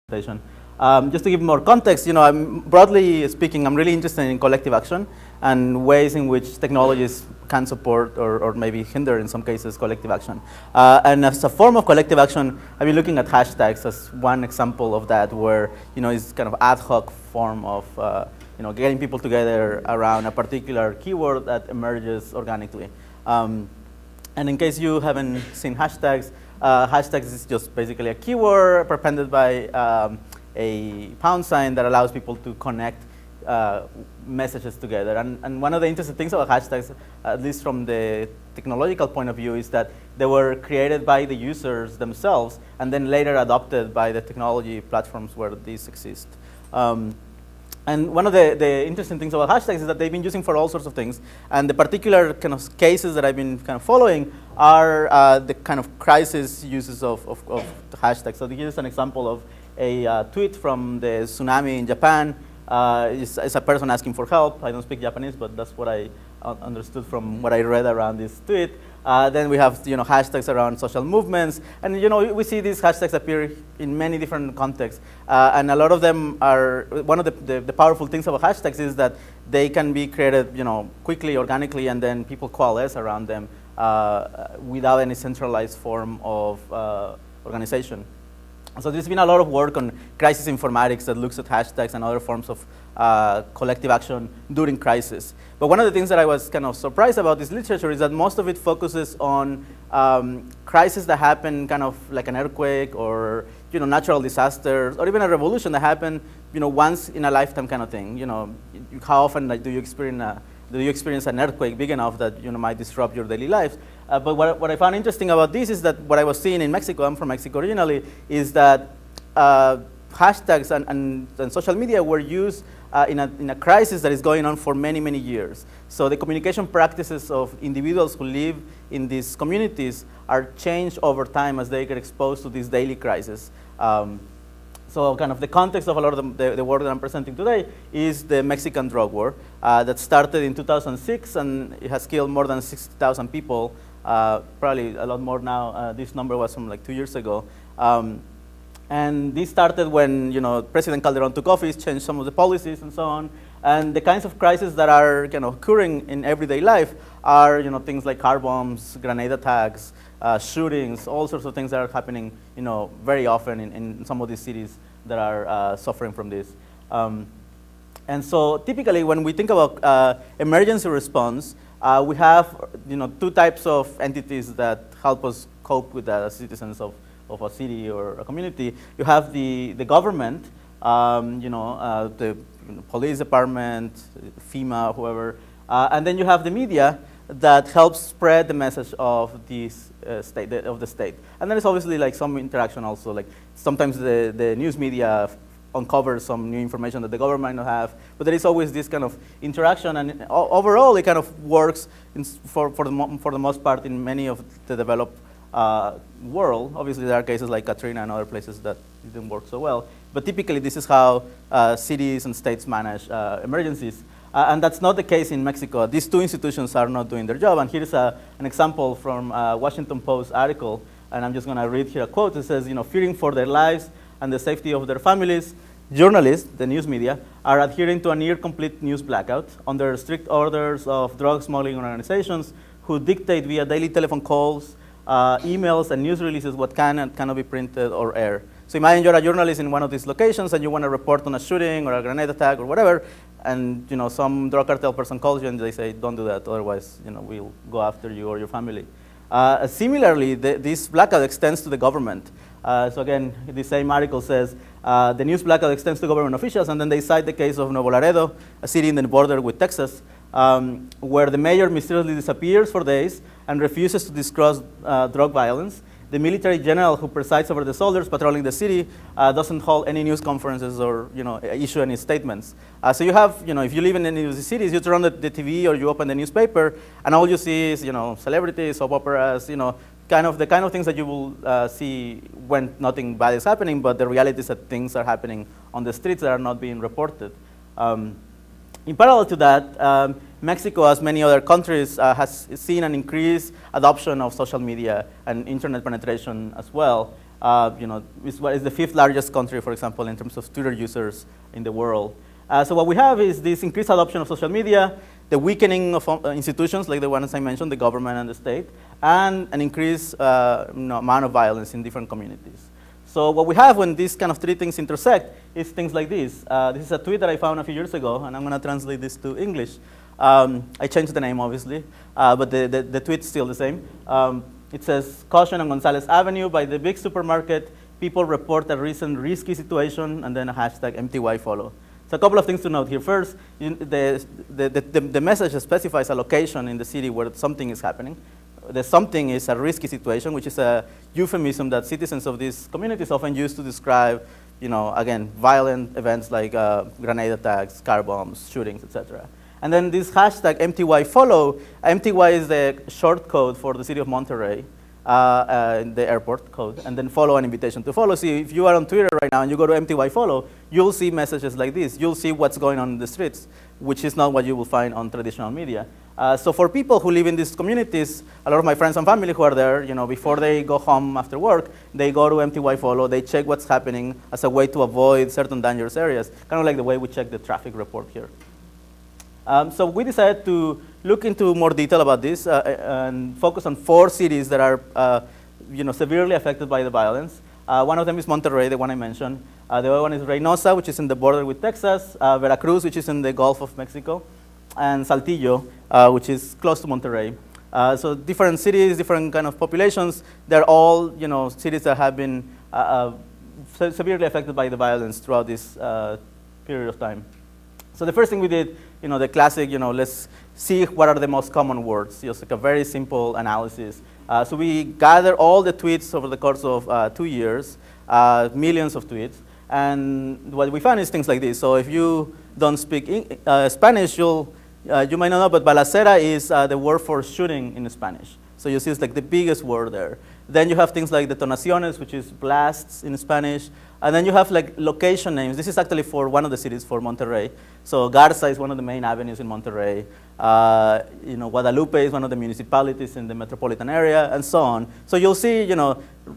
presentation. Just to give more context, broadly speaking, I'm really interested in collective action and ways in which technologies can support or maybe hinder, in some cases, collective action. And as a form of collective action, I've been looking at hashtags as one example of that, where it's kind of ad hoc form of getting people together around a particular keyword that emerges organically. And in case you haven't seen hashtags, hashtags is just basically a keyword appended by a pound sign that allows people to connect messages together. And one of the interesting things about hashtags, at least from the technological point of view, is that they were created by the users themselves and then later adopted by the technology platforms where these exist. And one of the interesting things about hashtags is that they've been using for all sorts of things. And the particular kind of cases that I've been kind of following are the kind of crisis uses of the hashtags. So here's an example of a tweet from the tsunami in Japan. It's a person asking for help. I don't speak Japanese, but that's what I understood from what I read around this tweet. Then we have hashtags around social movements, and we see these hashtags appear in many different contexts. And a lot of them are, one of the powerful things about hashtags is that they can be created quickly, organically, and then people coalesce around them without any centralized form of organization. So there's been a lot of work on crisis informatics that looks at hashtags and other forms of collective action during crisis. But one of the things that I was kind of surprised about this literature is that most of it focuses on crises that happen kind of like an earthquake or natural disasters or even a revolution that happen once in a lifetime kind of thing. How often do you experience an earthquake big enough that might disrupt your daily lives? But what I found interesting about this is that what I was seeing in Mexico, I'm from Mexico originally, is that hashtags and social media were used in a crisis that is going on for many, many years. So the communication practices of individuals who live in these communities are changed over time as they get exposed to this daily crisis. So kind of the context of a lot of the work that I'm presenting today is the Mexican drug war that started in 2006, and it has killed more than 60,000 people, probably a lot more now. This number was from like 2 years ago. And this started when President Calderon took office, changed some of the policies and so on. And the kinds of crises that are occurring in everyday life are things like car bombs, grenade attacks, shootings, all sorts of things that are happening very often in some of these cities that are suffering from this. And so typically when we think about emergency response, we have two types of entities that help us cope with that as citizens of a city or a community. You have the government, the police department, FEMA, whoever, and then you have the media that helps spread the message of this of the state. And then there's obviously like some interaction also, like sometimes the news media uncovers some new information that the government might not have, but there is always this kind of interaction, and overall it kind of works for the most part in many of the developed world. Obviously there are cases like Katrina and other places that didn't work so well, but typically this is how cities and states manage emergencies. And that's not the case in Mexico. These two institutions are not doing their job. And here's an example from a Washington Post article, and I'm just going to read here a quote. It says, fearing for their lives and the safety of their families, journalists, the news media, are adhering to a near-complete news blackout under strict orders of drug smuggling organizations who dictate via daily telephone calls, emails, and news releases what can and cannot be printed or aired. So imagine you're a journalist in one of these locations and you want to report on a shooting or a grenade attack or whatever, and some drug cartel person calls you and they say, don't do that, otherwise we'll go after you or your family. Similarly, this blackout extends to the government. So again, the same article says, the news blackout extends to government officials, and then they cite the case of Nuevo Laredo, a city in the border with Texas, where the mayor mysteriously disappears for days and refuses to discuss drug violence. The military general who presides over the soldiers patrolling the city doesn't hold any news conferences or issue any statements. So you have, if you live in any of the cities, you turn on the TV or you open the newspaper, and all you see is celebrities, soap operas, the kind of things that you will see when nothing bad is happening, but the reality is that things are happening on the streets that are not being reported. In parallel to that, Mexico, as many other countries, has seen an increased adoption of social media and internet penetration as well. is the fifth largest country, for example, in terms of Twitter users in the world. So what we have is this increased adoption of social media, the weakening of institutions like the ones I mentioned, the government and the state, and an increased amount of violence in different communities. So what we have when these kind of three things intersect is things like this. This is a tweet that I found a few years ago, and I'm going to translate this to English. I changed the name, obviously, but the tweet's still the same. It says, "Caution on Gonzalez Avenue by the big supermarket. People report a recent risky situation," and then a hashtag MTYfollow. So a couple of things to note here. First, the message specifies a location in the city where something is happening. The something is a risky situation, which is a euphemism that citizens of these communities often use to describe, again, violent events like grenade attacks, car bombs, shootings, etc. And then this hashtag MTYfollow, MTY is the short code for the city of Monterey, the airport code, and then follow an invitation to follow. See, if you are on Twitter right now and you go to MTYfollow, you'll see messages like this. You'll see what's going on in the streets, which is not what you will find on traditional media. So for people who live in these communities, a lot of my friends and family who are there, before they go home after work, they go to MTYfollow, they check what's happening as a way to avoid certain dangerous areas, kind of like the way we check the traffic report here. So we decided to look into more detail about this and focus on 4 cities that are severely affected by the violence. One of them is Monterrey, the one I mentioned. The other one is Reynosa, which is in the border with Texas, Veracruz, which is in the Gulf of Mexico, and Saltillo, which is close to Monterrey. So different cities, different kind of populations, they're all cities that have been severely affected by the violence throughout this period of time. So the first thing we did, the classic, let's see what are the most common words. Just like a very simple analysis. So we gather all the tweets over the course of 2 years, millions of tweets. And what we found is things like this. So if you don't speak Spanish, you might not know, but balacera is the word for shooting in Spanish. So you see it's like the biggest word there. Then you have things like detonaciones, which is blasts in Spanish. And then you have like location names. This is actually for one of the cities, for Monterrey. So Garza is one of the main avenues in Monterrey. Guadalupe is one of the municipalities in the metropolitan area, and so on. So you'll see,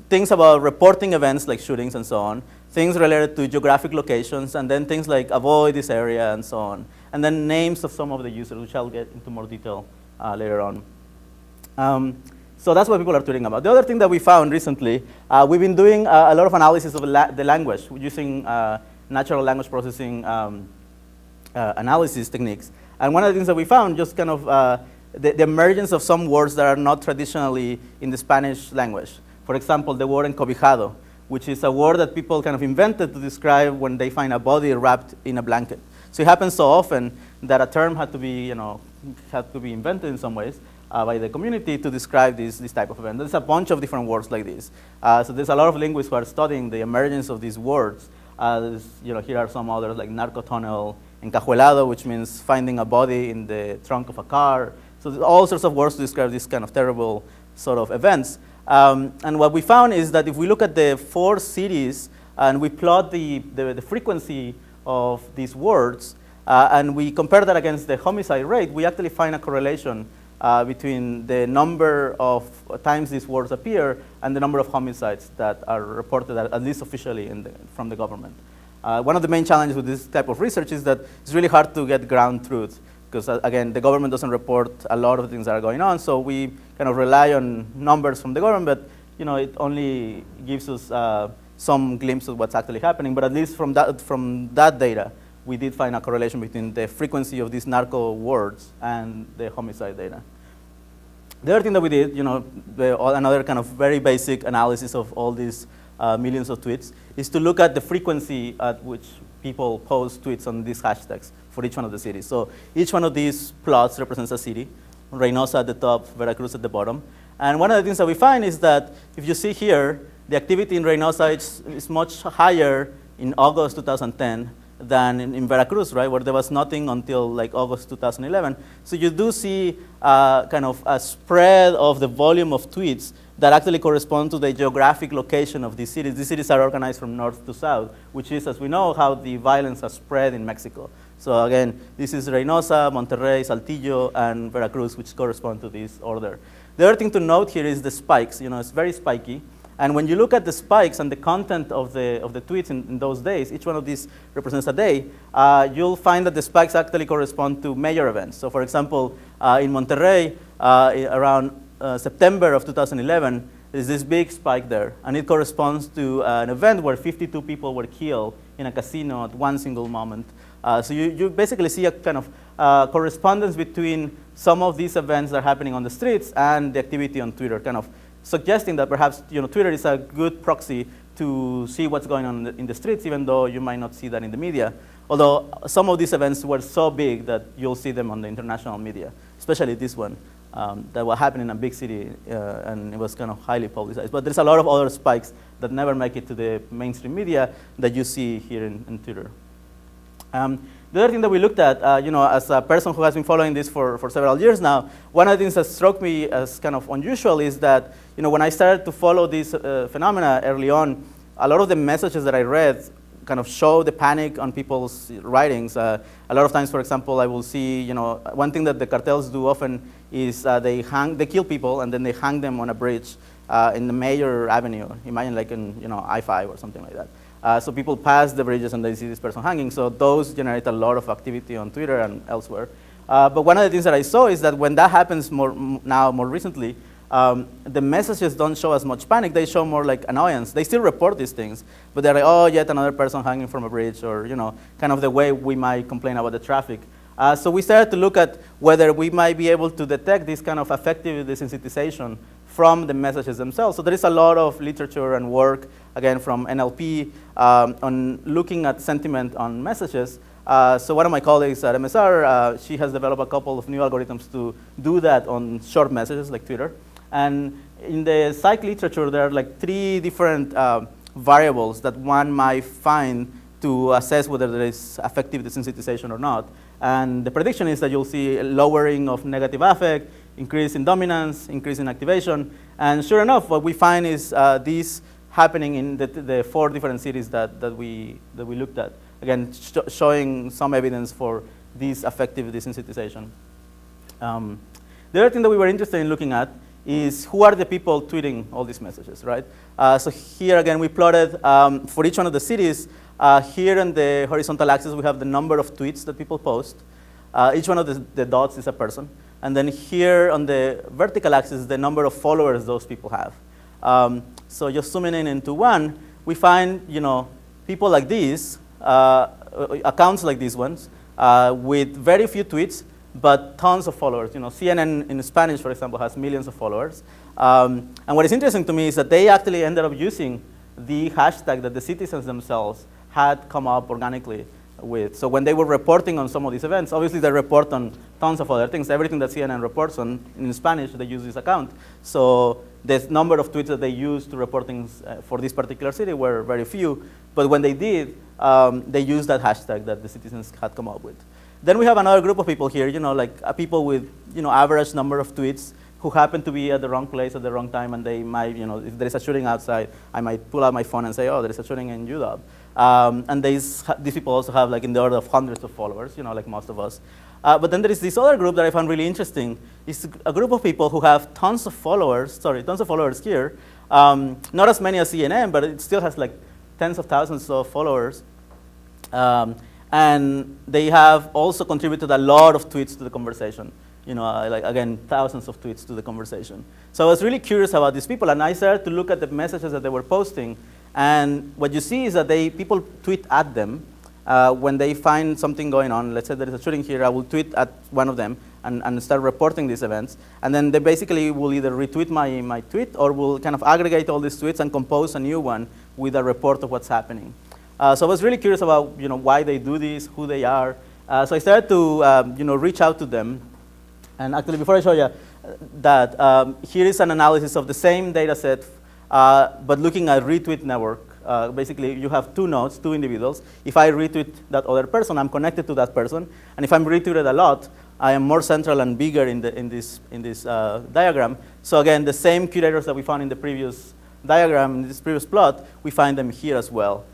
things about reporting events like shootings and so on, things related to geographic locations, and then things like avoid this area and so on. And then names of some of the users, which I'll get into more detail later on. So that's what people are tweeting about. The other thing that we found recently, we've been doing a lot of analysis of the language using natural language processing analysis techniques. And one of the things that we found, just kind of the emergence of some words that are not traditionally in the Spanish language. For example, the word encobijado, which is a word that people kind of invented to describe when they find a body wrapped in a blanket. So it happens so often that a term had to be, invented in some ways by the community to describe this type of event. There's a bunch of different words like this. So there's a lot of linguists who are studying the emergence of these words. Here are some others like narcotunnel, encajuelado, which means finding a body in the trunk of a car. So there's all sorts of words to describe this kind of terrible sort of events. And what we found is that if we look at the 4 cities and we plot the frequency of these words and we compare that against the homicide rate, we actually find a correlation between the number of times these words appear and the number of homicides that are reported, at least officially from the government. One of the main challenges with this type of research is that it's really hard to get ground truth because, again, the government doesn't report a lot of the things that are going on, so we kind of rely on numbers from the government, but it only gives us some glimpse of what's actually happening, but at least from that data, we did find a correlation between the frequency of these narco words and the homicide data. The other thing that we did, another kind of very basic analysis of all these millions of tweets, is to look at the frequency at which people post tweets on these hashtags for each one of the cities. So each one of these plots represents a city, Reynosa at the top, Veracruz at the bottom. And one of the things that we find is that if you see here, the activity in Reynosa is much higher in August 2010 than in Veracruz, right, where there was nothing until like August 2011. So you do see kind of a spread of the volume of tweets that actually correspond to the geographic location of these cities. These cities are organized from north to south, which is, as we know, how the violence has spread in Mexico. So again, this is Reynosa, Monterrey, Saltillo, and Veracruz, which correspond to this order. The other thing to note here is the spikes. It's very spiky. And when you look at the spikes and the content of the tweets in those days, each one of these represents a day, you'll find that the spikes actually correspond to major events. So for example, in Monterrey, around September of 2011, there's this big spike there, and it corresponds to an event where 52 people were killed in a casino at one single moment. So you basically see a kind of correspondence between some of these events that are happening on the streets and the activity on Twitter, kind of suggesting that perhaps Twitter is a good proxy to see what's going on in the streets, even though you might not see that in the media. Although some of these events were so big that you'll see them on the international media, especially this one. That was happening in a big city, and it was kind of highly publicized. But there's a lot of other spikes that never make it to the mainstream media that you see here in Twitter. The other thing that we looked at, as a person who has been following this for several years now, one of the things that struck me as kind of unusual is that, when I started to follow this phenomena early on, a lot of the messages that I read kind of show the panic on people's writings. A lot of times, for example, I will see, one thing that the cartels do often is they kill people and then they hang them on a bridge in the major avenue. Imagine like in, I-5 or something like that. So people pass the bridges and they see this person hanging. So those generate a lot of activity on Twitter and elsewhere. But one of the things that I saw is that when that happens more recently, the messages don't show as much panic. They show more like annoyance. They still report these things, but they're like, oh, yet another person hanging from a bridge, or kind of the way we might complain about the traffic. So we started to look at whether we might be able to detect this kind of affective desensitization from the messages themselves. So there is a lot of literature and work, again, from NLP on looking at sentiment on messages. So one of my colleagues at MSR, she has developed a couple of new algorithms to do that on short messages like Twitter. And in the psych literature, there are like 3 different variables that one might find to assess whether there is affective desensitization or not. And the prediction is that you'll see a lowering of negative affect, increase in dominance, increase in activation. And sure enough, what we find is this happening in the 4 different cities that we looked at. Again, showing some evidence for this affective desensitization. The other thing that we were interested in looking at is who are the people tweeting all these messages, right? So here again, we plotted for each one of the cities. Here on the horizontal axis, we have the number of tweets that people post. Each one of the dots is a person. And then here on the vertical axis, the number of followers those people have. So just zooming in into one, we find people like these, accounts like these ones, with very few tweets, but tons of followers. CNN in Spanish, for example, has millions of followers. And what is interesting to me is that they actually ended up using the hashtag that the citizens themselves had come up organically with. So when they were reporting on some of these events, obviously they report on tons of other things. Everything that CNN reports on in Spanish, they use this account. So the number of tweets that they used to report things for this particular city were very few. But when they did, they used that hashtag that the citizens had come up with. Then we have another group of people here, like people with average number of tweets who happen to be at the wrong place at the wrong time, and they might, if there is a shooting outside, I might pull out my phone and say, oh, there is a shooting in UW. And these people also have like in the order of hundreds of followers, like most of us. But then there is this other group that I found really interesting. It's a group of people who have tons of followers here. Not as many as CNN, but it still has like tens of thousands of followers. And they have also contributed a lot of tweets to the conversation. Like again, thousands of tweets to the conversation. So I was really curious about these people, and I started to look at the messages that they were posting. And what you see is that people tweet at them when they find something going on. Let's say there is a shooting here, I will tweet at one of them and start reporting these events. And then they basically will either retweet my tweet or will kind of aggregate all these tweets and compose a new one with a report of what's happening. So I was really curious about why they do this, who they are. So I started to reach out to them. And actually, before I show you that, here is an analysis of the same data set, but looking at Retweet Network. Basically, you have 2 nodes, 2 individuals. If I retweet that other person, I'm connected to that person. And if I'm retweeted a lot, I am more central and bigger in this diagram. So again, the same curators that we found in the previous diagram, in this previous plot, we find them here as well.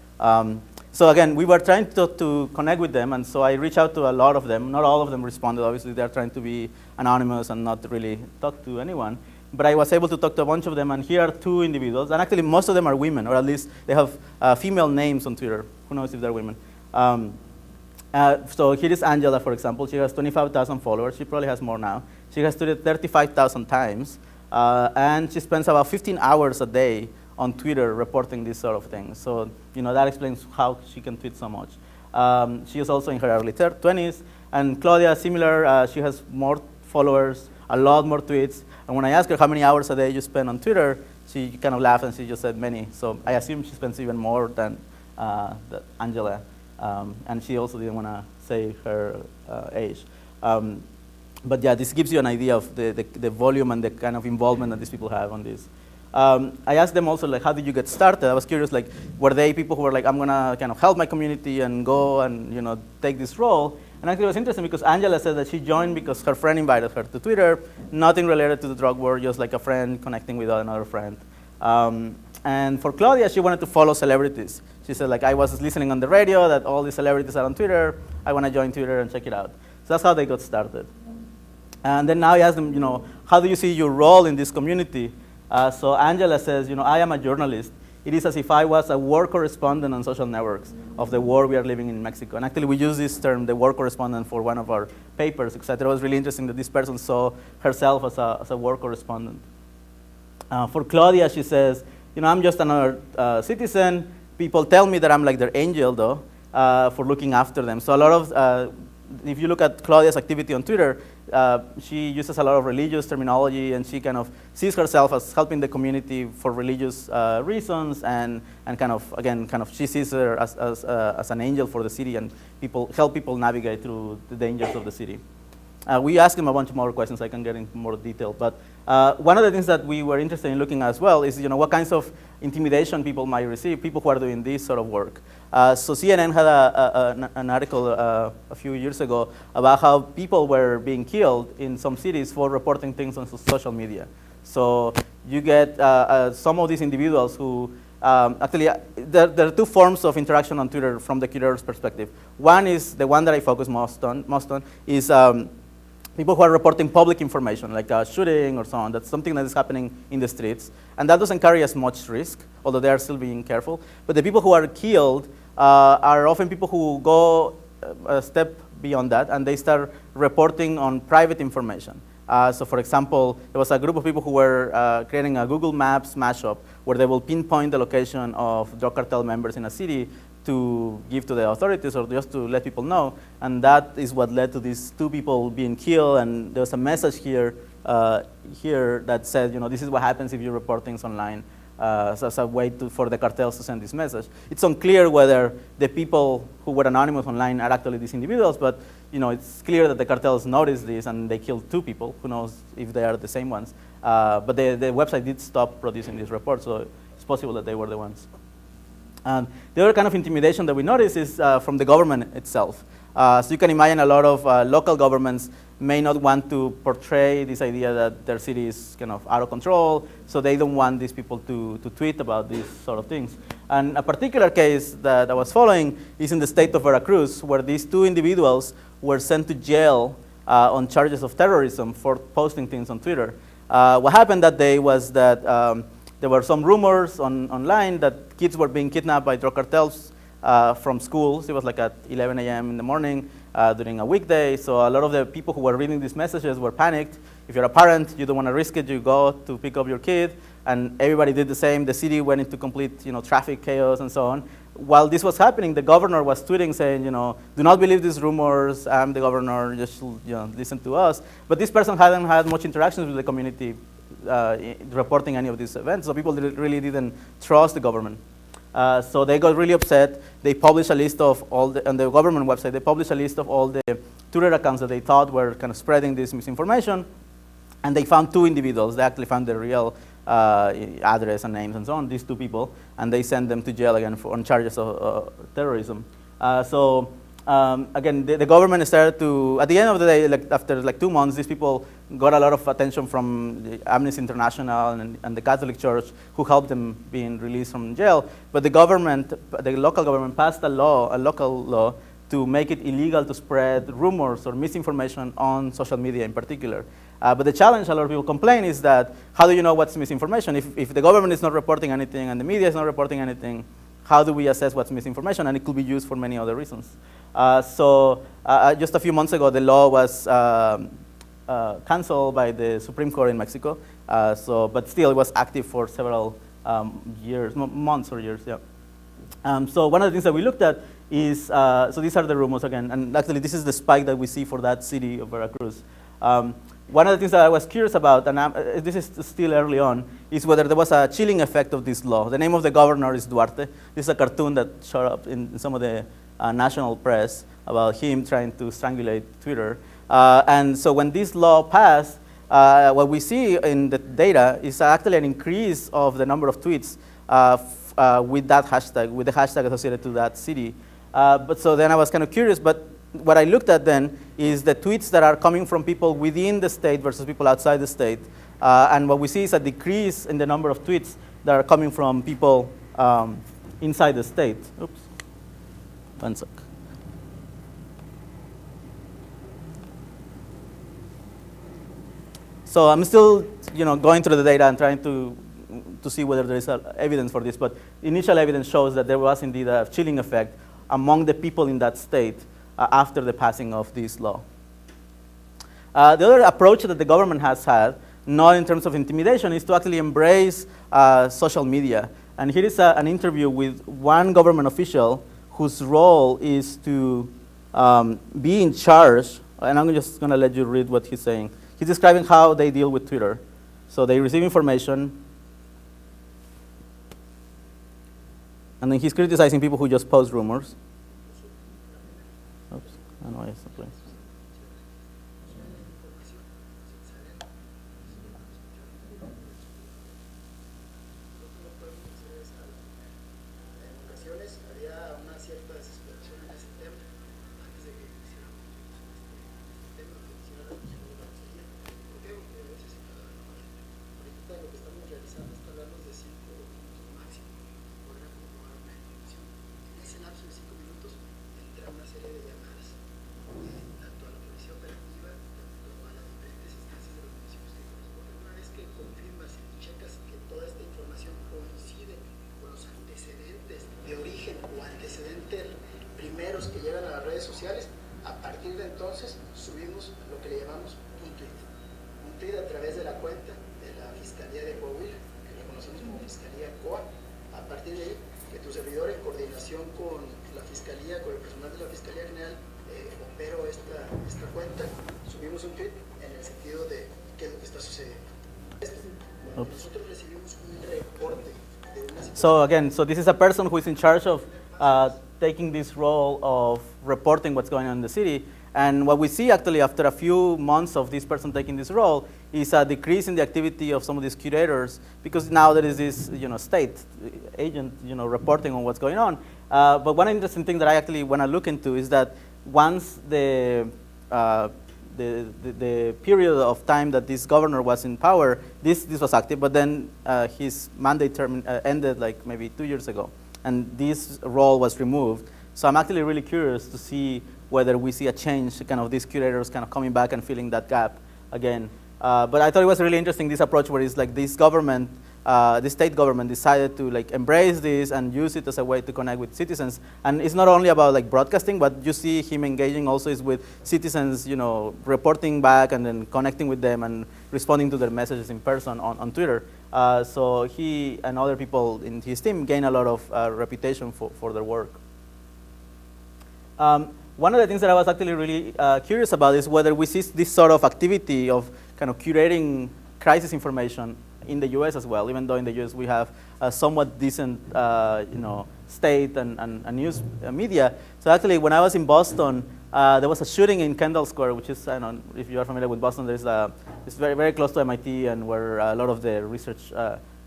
So again, we were trying to connect with them, and so I reached out to a lot of them. Not all of them responded, obviously. They're trying to be anonymous and not really talk to anyone. but I was able to talk to a bunch of them, and here are two individuals, and actually most of them are women, or at least they have female names on Twitter. Who knows if they're women? So here is Angela, for example. She has 25,000 followers. She probably has more now. She has tweeted 35,000 times, and she spends about 15 hours a day on Twitter reporting these sort of things. So that explains how she can tweet so much. She is also in her early 20s, and Claudia, similar. She has more followers, a lot more tweets. And when I asked her how many hours a day you spend on Twitter, she kind of laughed and she just said many. So I assume she spends even more than Angela. And she also didn't want to say her age. But yeah, this gives you an idea of the volume and the kind of involvement that these people have on this. I asked them also, like, how did you get started? I was curious, like, were they people who were like, I'm going to kind of help my community and go and take this role? And actually it was interesting because Angela said that she joined because her friend invited her to Twitter, nothing related to the drug war, just like a friend connecting with another friend. And for Claudia, she wanted to follow celebrities. She said, like, I was listening on the radio that all these celebrities are on Twitter. I want to join Twitter and check it out. So that's how they got started. And then now I asked them, how do you see your role in this community? So Angela says, I am a journalist. It is as if I was a war correspondent on social networks of the war we are living in Mexico. And actually, we use this term, the war correspondent, for one of our papers, etc. It was really interesting that this person saw herself as a war correspondent. For Claudia, she says, I'm just another citizen. People tell me that I'm like their angel, though, for looking after them. So a lot of, if you look at Claudia's activity on Twitter, she uses a lot of religious terminology, and she kind of sees herself as helping the community for religious reasons, and kind of, she sees her as an angel for the city, and help people navigate through the dangers of the city. We asked him a bunch more questions. I can get into more detail, but one of the things that we were interested in looking at as well is, what kinds of intimidation people might receive, people who are doing this sort of work. So CNN had an article a few years ago about how people were being killed in some cities for reporting things on social media. So you get some of these individuals who, actually, there are two forms of interaction on Twitter from the curator's perspective. One is the one that I focus most on is people who are reporting public information, like a shooting or so on. That's something that is happening in the streets. And that doesn't carry as much risk, although they are still being careful. But the people who are killed are often people who go a step beyond that, and they start reporting on private information. So for example, there was a group of people who were creating a Google Maps mashup where they will pinpoint the location of drug cartel members in a city to give to the authorities or just to let people know. And that is what led to these two people being killed. And there was a message here that said, this is what happens if you report things online. So as a way for the cartels to send this message. It's unclear whether the people who were anonymous online are actually these individuals, but it's clear that the cartels noticed this and they killed two people. Who knows if they are the same ones? But the website did stop producing this report, so it's possible that they were the ones. And the other kind of intimidation that we notice is from the government itself. So you can imagine a lot of local governments may not want to portray this idea that their city is kind of out of control, so they don't want these people to tweet about these sort of things. And a particular case that I was following is in the state of Veracruz, where these two individuals were sent to jail on charges of terrorism for posting things on Twitter. What happened that day was that there were some rumors online that kids were being kidnapped by drug cartels from schools. It was like at 11 a.m. in the morning during a weekday. So a lot of the people who were reading these messages were panicked. If you're a parent, you don't want to risk it. You go to pick up your kid, and everybody did the same. The city went into complete, traffic chaos and so on. While this was happening, the governor was tweeting saying, do not believe these rumors. I'm the governor. Just listen to us. But this person hadn't had much interactions with the community reporting any of these events, so people really didn't trust the government. So they got really upset. They published a list of on the government website, they published a list of all the Twitter accounts that they thought were kind of spreading this misinformation, and they found two individuals. They actually found their real address and names and so on, these two people, and they sent them to jail again on charges of terrorism. Again, the government started to, at the end of the day, after 2 months, these people got a lot of attention from the Amnesty International and the Catholic Church, who helped them being released from jail. But the government, the local government, passed a local law, to make it illegal to spread rumors or misinformation on social media in particular. But the challenge, a lot of people complain, is that how do you know what's misinformation? If the government is not reporting anything and the media is not reporting anything, how do we assess what's misinformation? And it could be used for many other reasons. Just a few months ago, the law was canceled by the Supreme Court in Mexico. But still, it was active for several years, months or years, yeah. So one of the things that we looked at is, so these are the rumors again, and actually this is the spike that we see for that city of Veracruz. One of the things that I was curious about, and this is still early on, is whether there was a chilling effect of this law. The name of the governor is Duarte. This is a cartoon that showed up in some of the national press about him trying to strangulate Twitter. And so when this law passed, what we see in the data is actually an increase of the number of tweets with that hashtag, with the hashtag associated to that city. But so then I was kind of curious, but what I looked at then is the tweets that are coming from people within the state versus people outside the state. And what we see is a decrease in the number of tweets that are coming from people inside the state. Oops, 1 sec. So I'm still, going through the data and trying to see whether there is evidence for this. But initial evidence shows that there was indeed a chilling effect among the people in that state after the passing of this law. The other approach that the government has had, not in terms of intimidation, is to actually embrace social media. And here is an interview with one government official whose role is to be in charge. And I'm just going to let you read what he's saying. He's describing how they deal with Twitter. So they receive information, and then he's criticizing people who just post rumors. Oops, I know it's not playing. So again, so this is a person who is in charge of taking this role of reporting what's going on in the city. And what we see actually after a few months of this person taking this role is a decrease in the activity of some of these curators, because now there is this state agent reporting on what's going on. But one interesting thing that I actually want to look into is that once the period of time that this governor was in power, this was active, but then his mandate term ended like maybe 2 years ago, and this role was removed. So I'm actually really curious to see whether we see a change, kind of these curators kind of coming back and filling that gap again. But I thought it was really interesting, this approach where it's like this government, the state government decided to like embrace this and use it as a way to connect with citizens. And it's not only about like broadcasting, but you see him engaging also is with citizens, reporting back and then connecting with them and responding to their messages in person on Twitter. So he and other people in his team gain a lot of reputation for their work. One of the things that I was actually really curious about is whether we see this sort of activity of kind of curating crisis information in the US as well, even though in the US we have a somewhat decent state and news media. So actually when I was in Boston, there was a shooting in Kendall Square, which is, I don't know if you are familiar with Boston, it's very, very close to MIT and where a lot of the research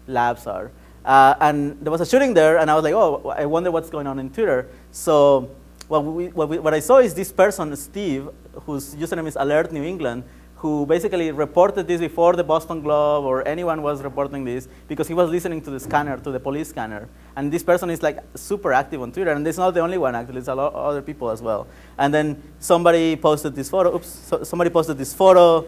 labs are. And there was a shooting there, and I was like, oh, I wonder what's going on in Twitter. So what I saw is this person, Steve, whose username is Alert New England, who basically reported this before the Boston Globe or anyone was reporting this, because he was listening to the scanner, to the police scanner. And this person is like super active on Twitter, and it's not the only one actually, it's a lot of other people as well. And then somebody posted this photo, somebody posted this photo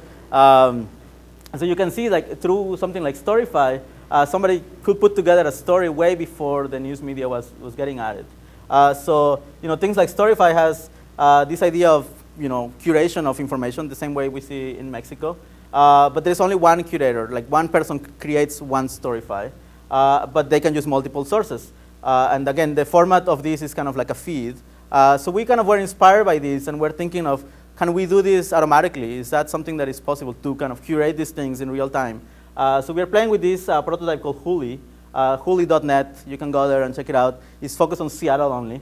And so you can see, like, through something like Storyfy, somebody could put together a story way before the news media was getting at it. So, things like Storyfy has this idea of, curation of information, the same way we see in Mexico. But there's only one curator, like one person creates one Storyfy, but they can use multiple sources. And again, the format of this is kind of like a feed. So we kind of were inspired by this, and we're thinking of, can we do this automatically? Is that something that is possible to kind of curate these things in real time? So we're playing with this prototype called Huli, Huli.net. You can go there and check it out. It's focused on Seattle only.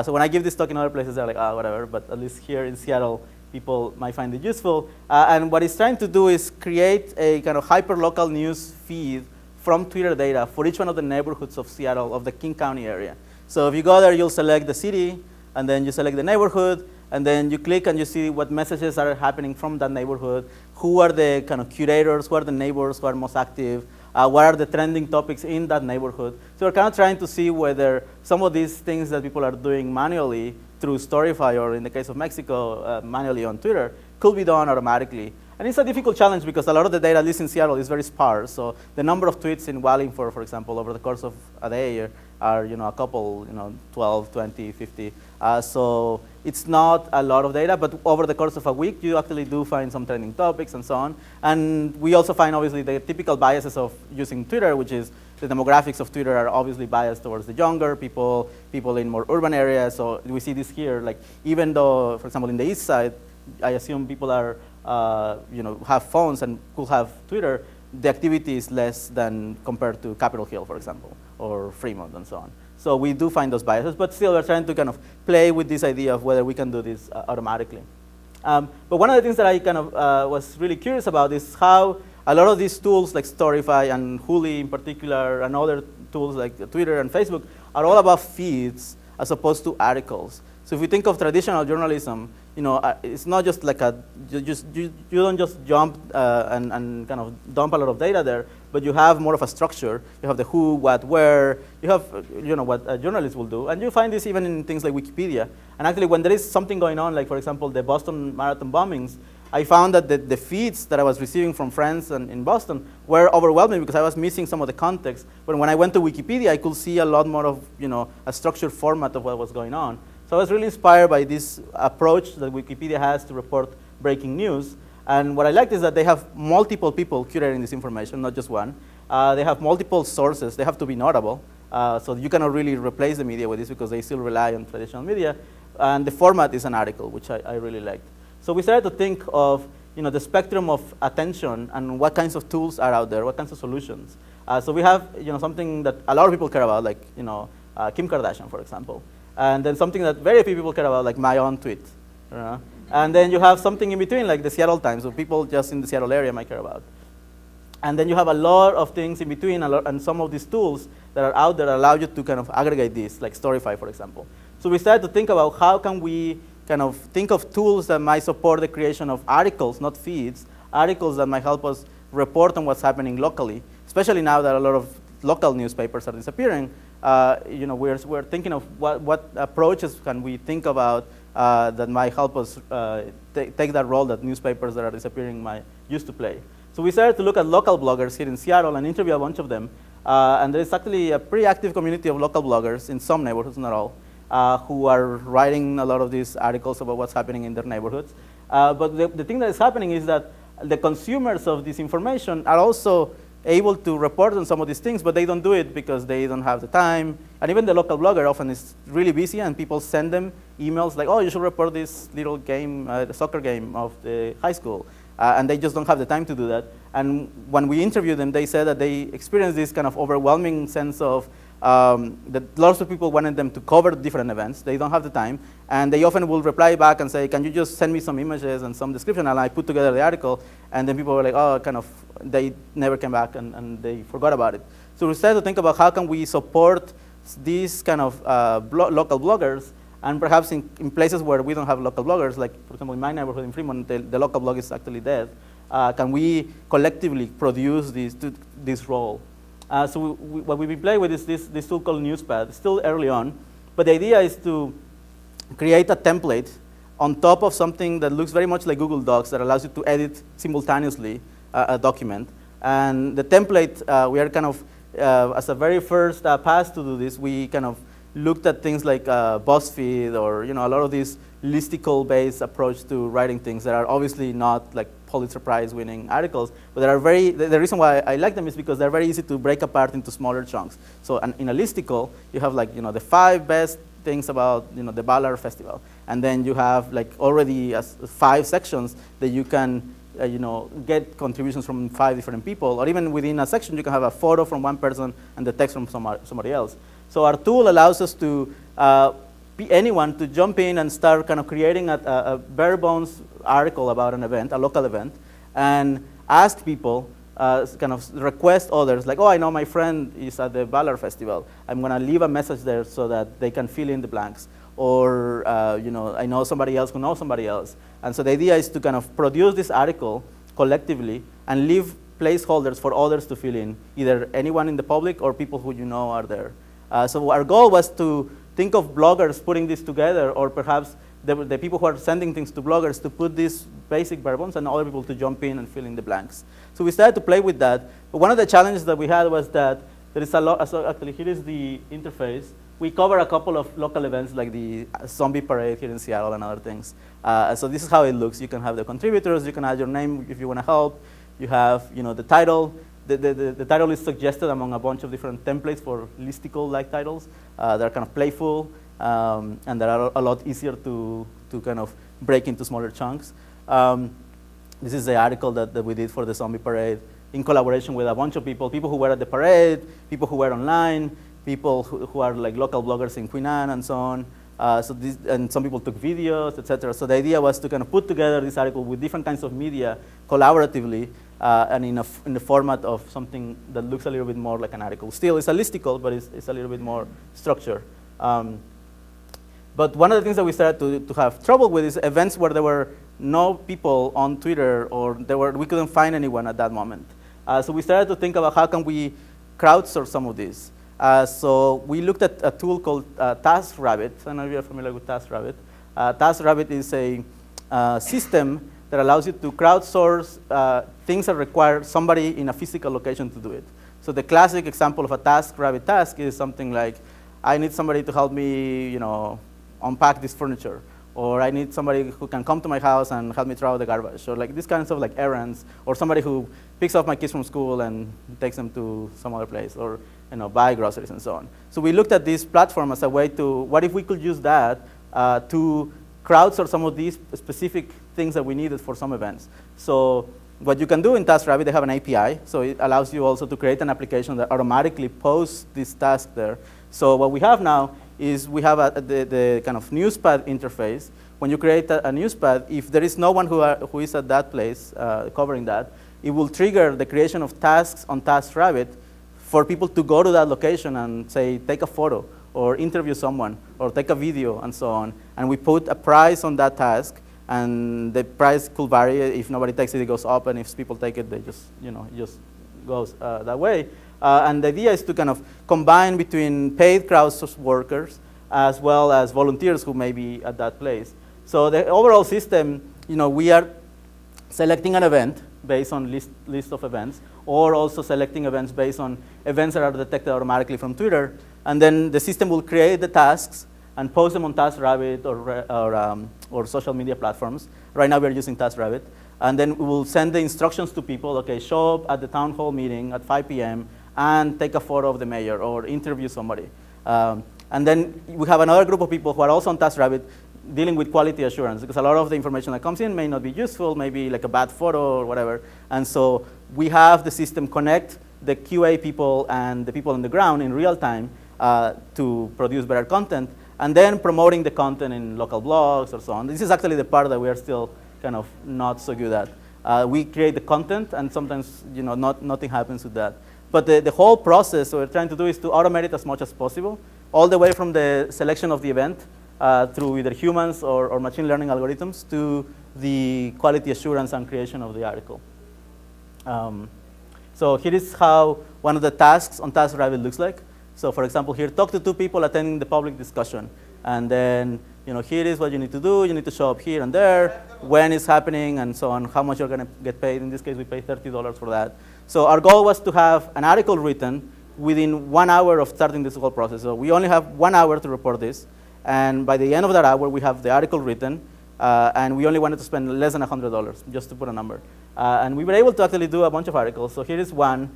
So when I give this talk in other places, they're like, whatever. But at least here in Seattle, people might find it useful. And what it's trying to do is create a kind of hyper-local news feed from Twitter data for each one of the neighborhoods of Seattle, of the King County area. So if you go there, you'll select the city, and then you select the neighborhood, and then you click and you see what messages are happening from that neighborhood, who are the kind of curators, who are the neighbors who are most active, what are the trending topics in that neighborhood. So we're kind of trying to see whether some of these things that people are doing manually through Storyfy, or in the case of Mexico, manually on Twitter, could be done automatically. And it's a difficult challenge because a lot of the data, at least in Seattle, is very sparse. So the number of tweets in Wallingford, for example, over the course of a day are a couple, 12, 20, 50. So it's not a lot of data, but over the course of a week, you actually do find some trending topics and so on. And we also find, obviously, the typical biases of using Twitter, which is the demographics of Twitter are obviously biased towards the younger people, people in more urban areas. So we see this here, like, even though, for example, in the East Side, I assume people are, have phones and could have Twitter, the activity is less than compared to Capitol Hill, for example, or Fremont and so on. So we do find those biases, but still we're trying to kind of play with this idea of whether we can do this automatically. But one of the things that I kind of was really curious about is how a lot of these tools like Storyfy and Huli in particular, and other tools like Twitter and Facebook, are all about feeds as opposed to articles. So if we think of traditional journalism, it's not just like you don't just jump and kind of dump a lot of data there, but you have more of a structure. You have the who, what, where. You have what a journalist will do, and you find this even in things like Wikipedia. And actually, when there is something going on, like for example the Boston Marathon bombings, I found that the feeds that I was receiving from friends in Boston were overwhelming because I was missing some of the context. But when I went to Wikipedia, I could see a lot more of a structured format of what was going on. So I was really inspired by this approach that Wikipedia has to report breaking news. And what I liked is that they have multiple people curating this information, not just one. They have multiple sources. They have to be notable. So you cannot really replace the media with this because they still rely on traditional media. And the format is an article, which I really liked. So we started to think of the spectrum of attention and what kinds of tools are out there, what kinds of solutions. So we have something that a lot of people care about, like Kim Kardashian, for example. And then something that very few people care about, like my own tweet. And then you have something in between, like the Seattle Times, so people just in the Seattle area might care about. And then you have a lot of things in between, and some of these tools that are out there allow you to kind of aggregate this, like Storyfy, for example. So we started to think about how can we kind of think of tools that might support the creation of articles, not feeds, articles that might help us report on what's happening locally, especially now that a lot of local newspapers are disappearing. We're thinking of what approaches can we think about that might help us take that role that newspapers that are disappearing used to play. So we started to look at local bloggers here in Seattle and interview a bunch of them. And there's actually a pretty active community of local bloggers in some neighborhoods, not all, who are writing a lot of these articles about what's happening in their neighborhoods. But the thing that is happening is that the consumers of this information are also able to report on some of these things, but they don't do it because they don't have the time. And even the local blogger often is really busy, and people send them emails like, oh, you should report this little game, the soccer game of the high school. And they just don't have the time to do that. And when we interviewed them, they said that they experienced this kind of overwhelming sense of that lots of people wanted them to cover different events. They don't have the time. And they often will reply back and say, can you just send me some images and some description? And I put together the article. And then people were like, oh, kind of, they never came back and they forgot about it. So we started to think about how can we support these kind of local bloggers, and perhaps in places where we don't have local bloggers, like for example in my neighborhood in Fremont, the local blog is actually dead. Can we collectively produce this role? So what we've been playing with is this tool called NewsPad. It's still early on, but the idea is to create a template on top of something that looks very much like Google Docs that allows you to edit simultaneously a document. And the template, we are kind of, as a very first pass to do this, we kind of looked at things like BuzzFeed or a lot of these listicle-based approach to writing things that are obviously not like Pulitzer Prize-winning articles, but that are the reason why I like them is because they're very easy to break apart into smaller chunks. So in a listicle, you have like the 5 best things about the Ballard Festival, and then you have like already 5 sections that you can get contributions from 5 different people, or even within a section you can have a photo from one person and the text from somebody else. So our tool allows us to anyone to jump in and start kind of creating a bare bones article about an event, a local event, and ask people, kind of request others, like, oh, I know my friend is at the Ballard Festival. I'm going to leave a message there so that they can fill in the blanks. Or, I know somebody else who knows somebody else. And so the idea is to kind of produce this article collectively and leave placeholders for others to fill in, either anyone in the public or people who are there. So our goal was to think of bloggers putting this together, or perhaps the people who are sending things to bloggers to put these basic bare bones and other people to jump in and fill in the blanks. So we started to play with that. But one of the challenges that we had was that there is a lot, so actually here is the interface. We cover a couple of local events like the zombie parade here in Seattle and other things. So this is how it looks. You can have the contributors, you can add your name if you want to help. You have the title. The title is suggested among a bunch of different templates for listicle-like titles. They're kind of playful, and that are a lot easier to kind of break into smaller chunks. This is the article that we did for the zombie parade in collaboration with a bunch of people who were at the parade, people who were online, people who are like local bloggers in Queen Anne and so on. And some people took videos, etc. So the idea was to kind of put together this article with different kinds of media collaboratively, and in the format of something that looks a little bit more like an article. Still, it's a listicle, but it's a little bit more structured. But one of the things that we started to have trouble with is events where there were no people on Twitter, or we couldn't find anyone at that moment. So we started to think about how can we crowdsource some of this. So we looked at a tool called TaskRabbit. I don't know if you're familiar with TaskRabbit. TaskRabbit is a system that allows you to crowdsource things that require somebody in a physical location to do it. So the classic example of a TaskRabbit task is something like, I need somebody to help me, unpack this furniture, or I need somebody who can come to my house and help me throw out the garbage, or like these kinds of like errands, or somebody who picks up my kids from school and takes them to some other place, or buy groceries and so on. So we looked at this platform as a way to, what if we could use that to crowdsource some of these specific things that we needed for some events. So what you can do in TaskRabbit, they have an API, so it allows you also to create an application that automatically posts this task there. So what we have now is we have the kind of NewsPad interface. When you create a NewsPad, if there is no one who is at that place covering that, it will trigger the creation of tasks on TaskRabbit for people to go to that location and say, take a photo, or interview someone, or take a video, and so on. And we put a price on that task, and the price could vary. If nobody takes it, it goes up, and if people take it, they just, it just goes that way. And the idea is to kind of combine between paid crowdsourced workers as well as volunteers who may be at that place. So the overall system, we are selecting an event based on list of events, or also selecting events based on events that are detected automatically from Twitter. And then the system will create the tasks and post them on TaskRabbit or social media platforms. Right now we're using TaskRabbit. And then we will send the instructions to people, okay, show up at the town hall meeting at 5 p.m. and take a photo of the mayor or interview somebody. And then we have another group of people who are also on TaskRabbit dealing with quality assurance, because a lot of the information that comes in may not be useful, maybe like a bad photo or whatever. And so we have the system connect the QA people and the people on the ground in real time to produce better content, and then promoting the content in local blogs or so on. This is actually the part that we are still kind of not so good at. We create the content, and sometimes nothing happens with that. But the whole process we're trying to do is to automate it as much as possible, all the way from the selection of the event through either humans or machine learning algorithms to the quality assurance and creation of the article. So here is how one of the tasks on TaskRabbit looks like. So for example, here, talk to 2 people attending the public discussion. And then here is what you need to do. You need to show up here and there, when it's happening, and so on, how much you're going to get paid. In this case, we paid $30 for that. So our goal was to have an article written within 1 hour of starting this whole process. So we only have 1 hour to report this. And by the end of that hour, we have the article written. And we only wanted to spend less than $100, just to put a number. And we were able to actually do a bunch of articles. So here is one.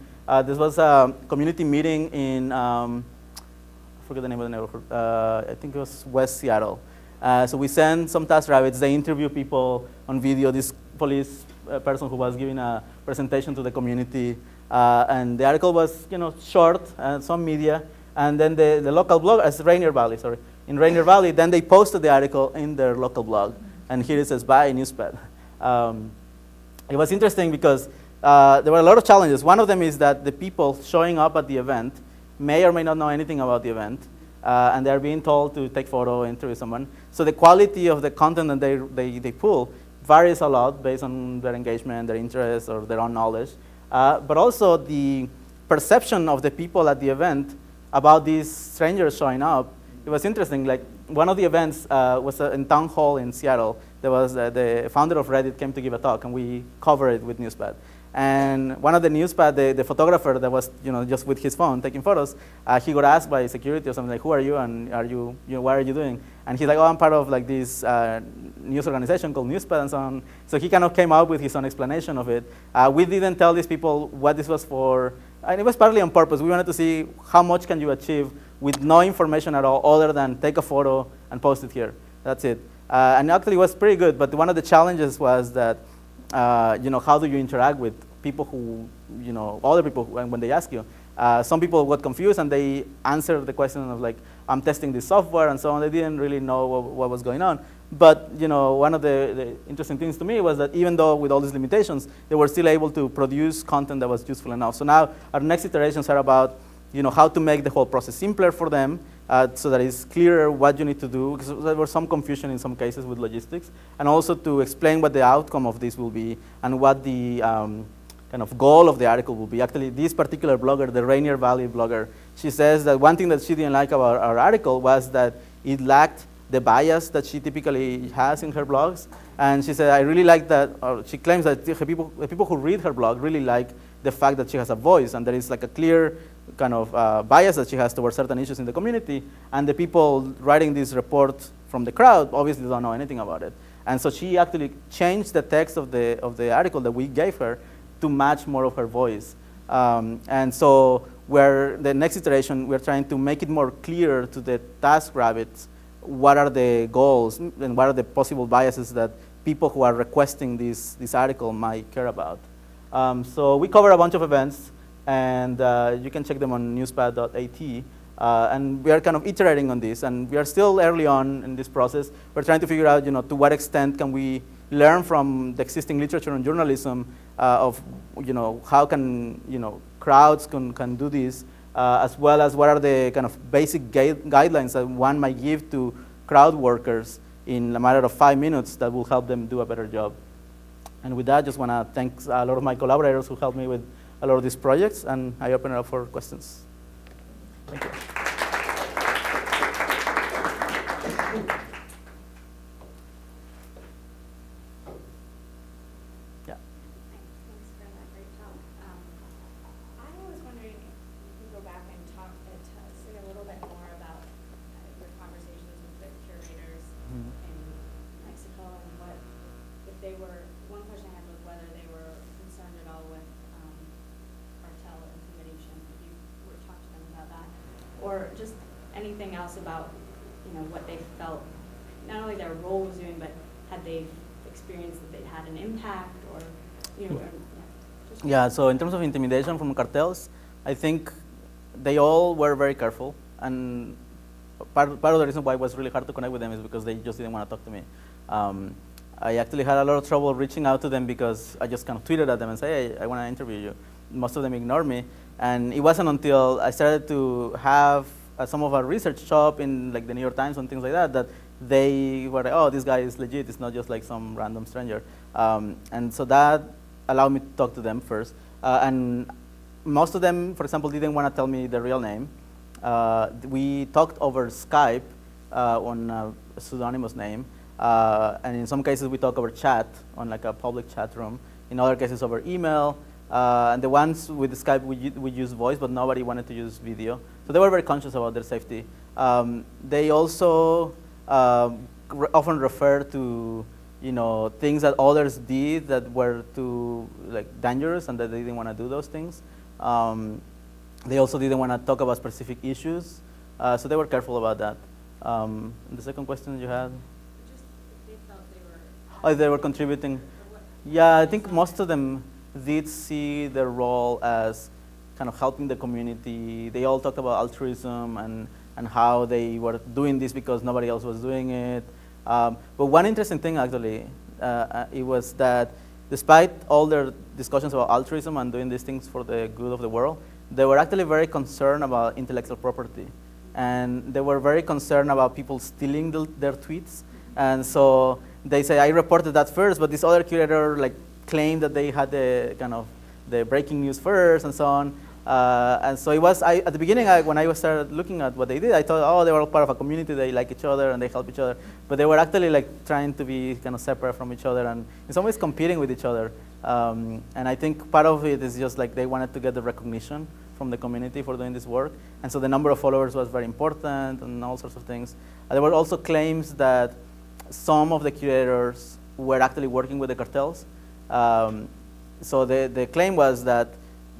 This was a community meeting in, I forget the name of the neighborhood. I think it was West Seattle. So we sent some TaskRabbits. They interview people on video. This police person who was giving a presentation to the community. And the article was, short, some media. And then the local blog, as Rainier Valley, sorry. In Rainier Valley, then they posted the article in their local blog. And here it says, "Bye, NewsPad." It was interesting because there were a lot of challenges. One of them is that the people showing up at the event may or may not know anything about the event. And they're being told to take photo, interview someone. So the quality of the content that they pull varies a lot based on their engagement, their interest, or their own knowledge. But also the perception of the people at the event about these strangers showing up. It was interesting. Like one of the events was in Town Hall in Seattle. There was the founder of Reddit came to give a talk, and we covered it with NewsPad. And one of the NewsPad, the photographer that was just with his phone taking photos, he got asked by security or something like, "Who are you? And are you what are you doing?" And he's like, "Oh, I'm part of like this news organization called NewsPad and so on." So he kind of came out with his own explanation of it. We didn't tell these people what this was for, and it was partly on purpose. We wanted to see how much can you achieve with no information at all other than take a photo and post it here. That's it. And actually it was pretty good, but one of the challenges was that, how do you interact with people who, other people when they ask you. Some people got confused and they answered the question of like, "I'm testing this software," and so on. They didn't really know what was going on. But one of the interesting things to me was that even though with all these limitations, they were still able to produce content that was useful enough. So now our next iterations are about how to make the whole process simpler for them so that it's clearer what you need to do, because there was some confusion in some cases with logistics, and also to explain what the outcome of this will be and what the kind of goal of the article will be. Actually, this particular blogger, the Rainier Valley blogger, she says that one thing that she didn't like about our article was that it lacked the bias that she typically has in her blogs. And she said, "I really like that," or she claims that the people who read her blog really like the fact that she has a voice and there is like a clear kind of bias that she has towards certain issues in the community, and the people writing this report from the crowd obviously don't know anything about it. And so she actually changed the text of the article that we gave her to match more of her voice. And so the next iteration, we're trying to make it more clear to the TaskRabbits what are the goals and what are the possible biases that people who are requesting this article might care about. So we cover a bunch of events, and you can check them on newspad.at. And we are kind of iterating on this, and we are still early on in this process. We're trying to figure out, to what extent can we learn from the existing literature on journalism of, how can, crowds can do this, as well as what are the kind of basic guidelines that one might give to crowd workers in a matter of 5 minutes that will help them do a better job. And with that, I just want to thank a lot of my collaborators who helped me with a lot of these projects, and I open it up for questions. Thank you. Yeah. Thanks for that great talk. I was wondering if you could go back and say a little bit more about your conversations with the curators in Mexico, and what, if they were, one question I had was whether they were concerned at all with cartel intimidation, if you were talking to them about that, or just anything else about, what they felt, not only their role was doing, but had they experienced that they had an impact, or, Yeah, so in terms of intimidation from cartels, I think they all were very careful, and part of the reason why it was really hard to connect with them is because they just didn't want to talk to me. I actually had a lot of trouble reaching out to them because I just kind of tweeted at them and said, "Hey, I want to interview you." Most of them ignored me, and it wasn't until I started to have some of our research show up in like the New York Times and things like that, that they were like, "Oh, this guy is legit, it's not just like some random stranger." And so that allowed me to talk to them first. And most of them, for example, didn't want to tell me the real name. We talked over Skype on pseudonymous name. And in some cases, we talk over chat on like a public chat room. In other cases, over email. And the ones with Skype, we use voice, but nobody wanted to use video. So they were very conscious about their safety. They also often refer to things that others did that were too dangerous and that they didn't want to do those things. They also didn't want to talk about specific issues. So they were careful about that. The second question you had? Just if they felt they were. Oh, they were contributing. Yeah, I think most of them did see their role as kind of helping the community. They all talked about altruism and how they were doing this because nobody else was doing it. But one interesting thing, actually, it was that despite all their discussions about altruism and doing these things for the good of the world, they were actually very concerned about intellectual property. And they were very concerned about people stealing their tweets. And so they say, I reported that first, but this other curator claimed that they had the breaking news first and so on. And so it was, at the beginning, when I started looking at what they did, I thought, oh, they were all part of a community, they like each other and they help each other. But they were actually trying to be kind of separate from each other and in some ways competing with each other. And I think part of it is just they wanted to get the recognition from the community for doing this work. And so the number of followers was very important and all sorts of things. There were also claims that some of the curators were actually working with the cartels. So the claim was that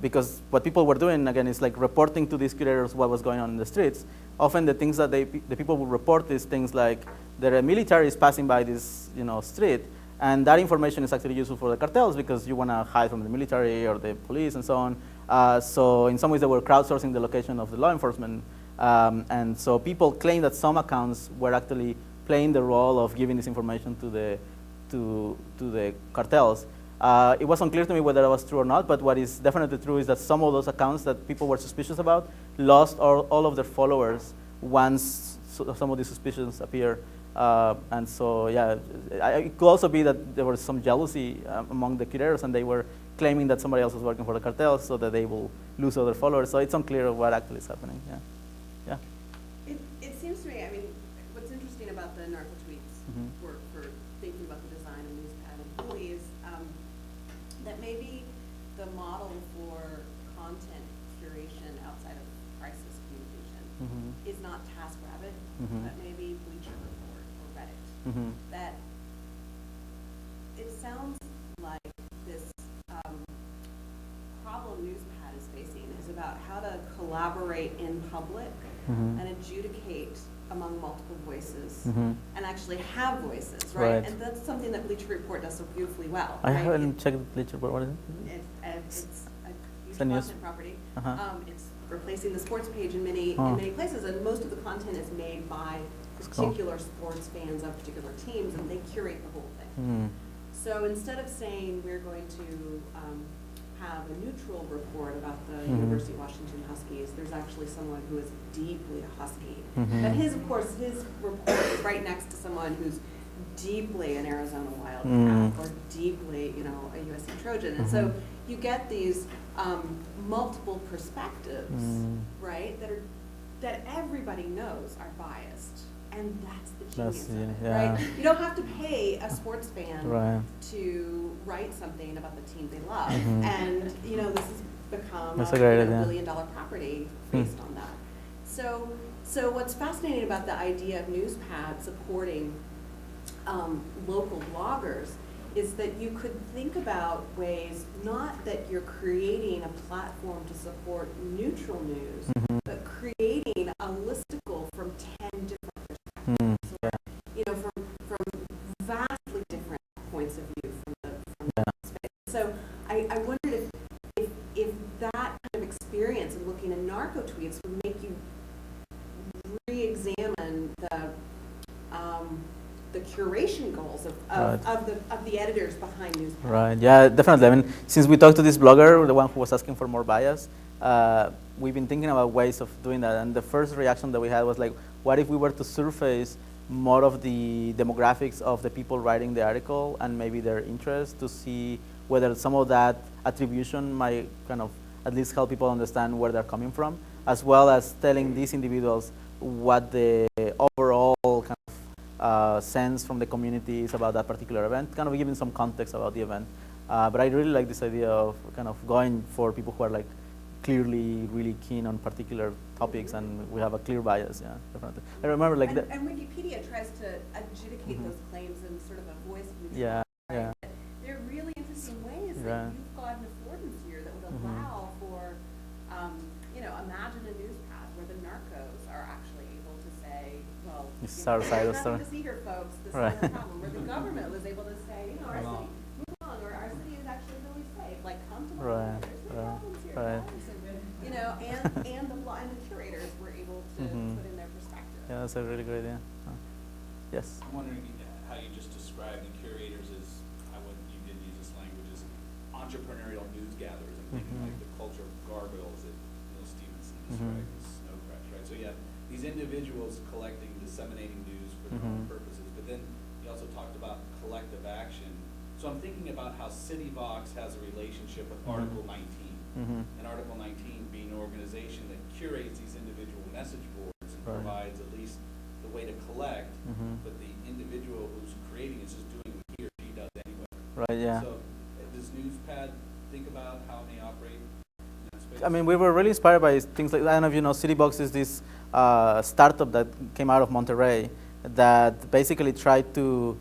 because what people were doing, again, is reporting to these curators what was going on in the streets. Often the things that the people would report is things like the military is passing by this street, and that information is actually useful for the cartels because you want to hide from the military or the police and so on. So in some ways they were crowdsourcing the location of the law enforcement. And so people claim that some accounts were actually playing the role of giving this information to the cartels. It was unclear to me whether that was true or not, but what is definitely true is that some of those accounts that people were suspicious about lost all of their followers once some of these suspicions appear. And so, yeah, it could also be that there was some jealousy among the curators, and they were claiming that somebody else was working for the cartels so that they will lose other followers. So it's unclear what actually is happening. Yeah. It seems to me, I mean, what's interesting about the Narcotweets work for thinking about the design of NewsPad and Bully is that maybe the model for content curation outside of crisis communication is not TaskRabbit, but maybe Bleacher Report or Reddit. That it sounds like this problem NewsPad is facing is about how to collaborate in public and adjudicate among multiple voices and actually have voices, right? And that's something that Bleacher Report does so beautifully well. I right? haven't checked Bleacher Report. What is it? It's a huge a news content property. It's Replacing the sports page in many places, and most of the content is made by particular sports fans of particular teams, and they curate the whole thing. So instead of saying we're going to have a neutral report about the University of Washington Huskies, there's actually someone who is deeply a Husky. But his report is right next to someone who's deeply an Arizona Wildcat or deeply, a USC Trojan. And so you get these multiple perspectives, right, that everybody knows are biased. And that's the genius of it, right? You don't have to pay a sports fan to write something about the team they love. And, this has become a $1 billion property based on that. So what's fascinating about the idea of NewsPad supporting local bloggers is that you could think about ways, not that you're creating a platform to support neutral news, but creating a listicle from 10 different perspectives, from vastly different points of view from the space. So I wondered if that kind of experience of looking at Narcotweets would make you re-examine the curation goals of the editors behind NewsPad. Right. Yeah, definitely. I mean, since we talked to this blogger, the one who was asking for more bias, we've been thinking about ways of doing that. And the first reaction that we had was what if we were to surface more of the demographics of the people writing the article and maybe their interests to see whether some of that attribution might kind of at least help people understand where they're coming from, as well as telling these individuals what the overall kind of sense from the communities about that particular event, kind of giving some context about the event. But I really like this idea of kind of going for people who are like clearly really keen on particular topics, and we have a clear bias. Yeah, definitely. I remember like that. And Wikipedia tries to adjudicate those claims in sort of a voice neutral. Yeah, Right? yeah. They're really interesting ways that you've got an affordance here that would allow for, imagine a newspad where the narcos are actually able to say, well, This is our side of the there's story. nothing to see here, folks. This Right. is the problem. Where the government was able to say, our city, move along, or our city is actually really safe. Like, come to my Right, there's no right, problems here. right. guys. And the curators were able to put in their perspective. Yeah, that's a really great idea. Yes. I'm wondering how you just described the curators as, you did use this language, as entrepreneurial news gatherers. I'm thinking like the culture of gargoyles that Neil Stevenson described as snow crash, right? So you have these individuals collecting, disseminating news for their own purposes, but then you also talked about collective action. So I'm thinking about how CityVox has a relationship with Article 19, and Article 19 being an organization that curates these individual message boards and provides at least the way to collect, but the individual who's creating is just doing what he or she does anyway. Right. Yeah. So does NewsPad think about how it may operate in that space? I mean, we were really inspired by things like, I don't know if you know, CityVox is this startup that came out of Monterey that basically tried to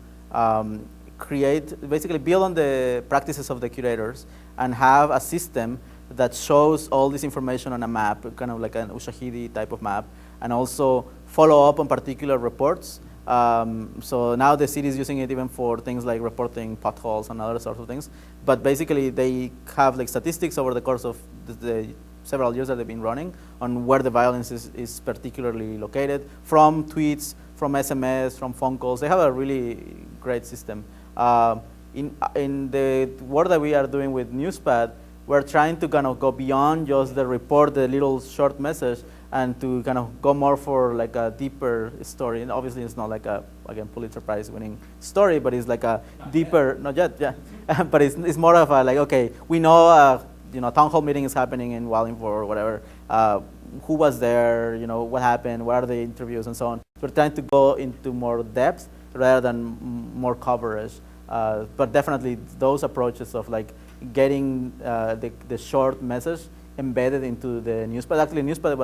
basically build on the practices of the curators and have a system that shows all this information on a map, kind of like an Ushahidi type of map, and also follow up on particular reports. So now the city is using it even for things like reporting potholes and other sorts of things. But basically, they have like statistics over the course of the several years that they've been running on where the violence is particularly located, from tweets, from SMS, from phone calls. They have a really great system. In the work that we are doing with NewsPad, we're trying to kind of go beyond just the report, the little short message, and to kind of go more for like a deeper story. And obviously, it's not like a, again, Pulitzer Prize winning story, but it's like a deeper, not yet, yeah. But it's more of a like, okay, we know, a town hall meeting is happening in Wallingford or whatever. Who was there? What happened? What are the interviews and so on. We're trying to go into more depth rather than more coverage. But definitely those approaches of like getting the short message embedded into the NewsPad. Actually, NewsPad,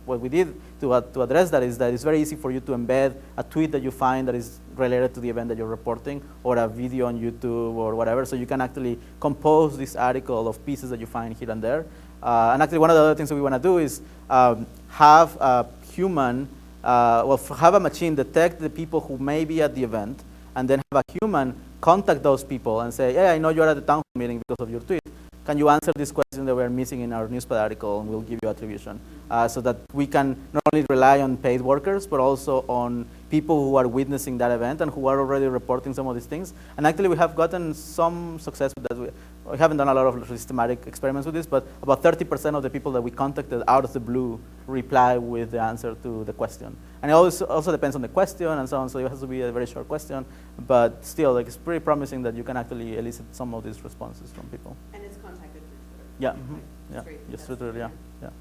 what we did to address that is that it's very easy for you to embed a tweet that you find that is related to the event that you're reporting, or a video on YouTube or whatever. So you can actually compose this article of pieces that you find here and there. And actually, one of the other things that we want to do is have a human, have a machine detect the people who may be at the event, and then have a human contact those people and say, hey, I know you're at the town hall meeting because of your tweet. Can you answer this question that we're missing in our NewsPad article, and we'll give you attribution. So that we can not only rely on paid workers, but also on people who are witnessing that event and who are already reporting some of these things. And actually, we have gotten some success with that. We haven't done a lot of systematic experiments with this, but about 30% of the people that we contacted out of the blue reply with the answer to the question. And it also depends on the question and so on, so it has to be a very short question. But still, like, it's pretty promising that you can actually elicit some of these responses from people. And it's contacted through Twitter. Yeah, Right? yeah, Straight, just that's through Twitter, yeah, Twitter.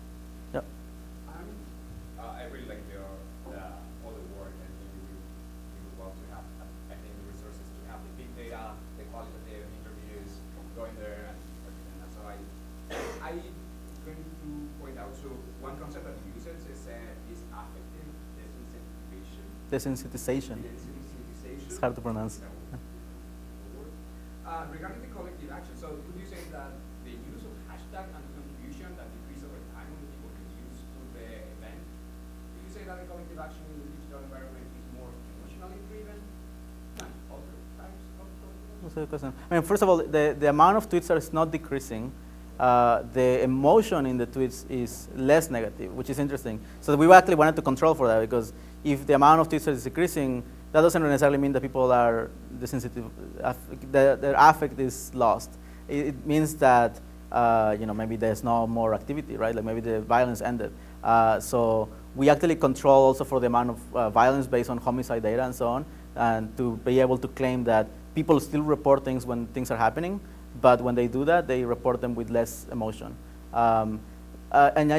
yeah. I really like all the work, and we would love to have, I think, the resources to have the big data, the qualitative interviews, going there and everything. And so I going to point out, so one concept that we use is affective desensitization. Desensitization. Desensitization. It's hard to pronounce. Regarding the collective action, so would you say that the use of hashtag and the contribution that decrease over time when people can use to the event, would you say that the collective action in the digital environment is more emotionally driven than other types of collective That's a good question. I mean, first of all, the amount of tweets is not decreasing. The emotion in the tweets is less negative, which is interesting. So we actually wanted to control for that, because if the amount of tweets is decreasing, that doesn't necessarily mean that people are desensitive, their affect is lost. It means that maybe there's no more activity, right? Like maybe the violence ended. So we actually control also for the amount of violence based on homicide data and so on, and to be able to claim that people still report things when things are happening, but when they do that, they report them with less emotion. And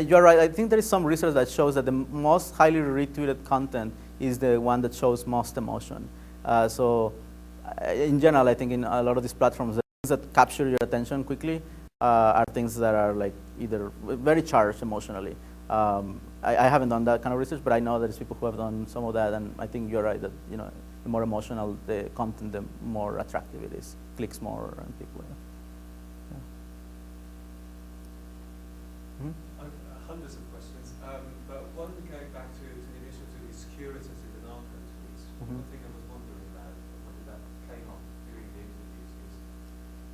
you're right, I think there is some research that shows that the most highly retweeted content is the one that shows most emotion. In general, I think in a lot of these platforms, the things that capture your attention quickly are things that are like either very charged emotionally. I haven't done that kind of research, but I know there's people who have done some of that, and I think you're right that the more emotional the content, the more attractive it is. Clicks more, and people. Hundreds of questions, but one going back to the initial to these curators in the Narcotweets. One thing I was wondering about when that came up during the interviews is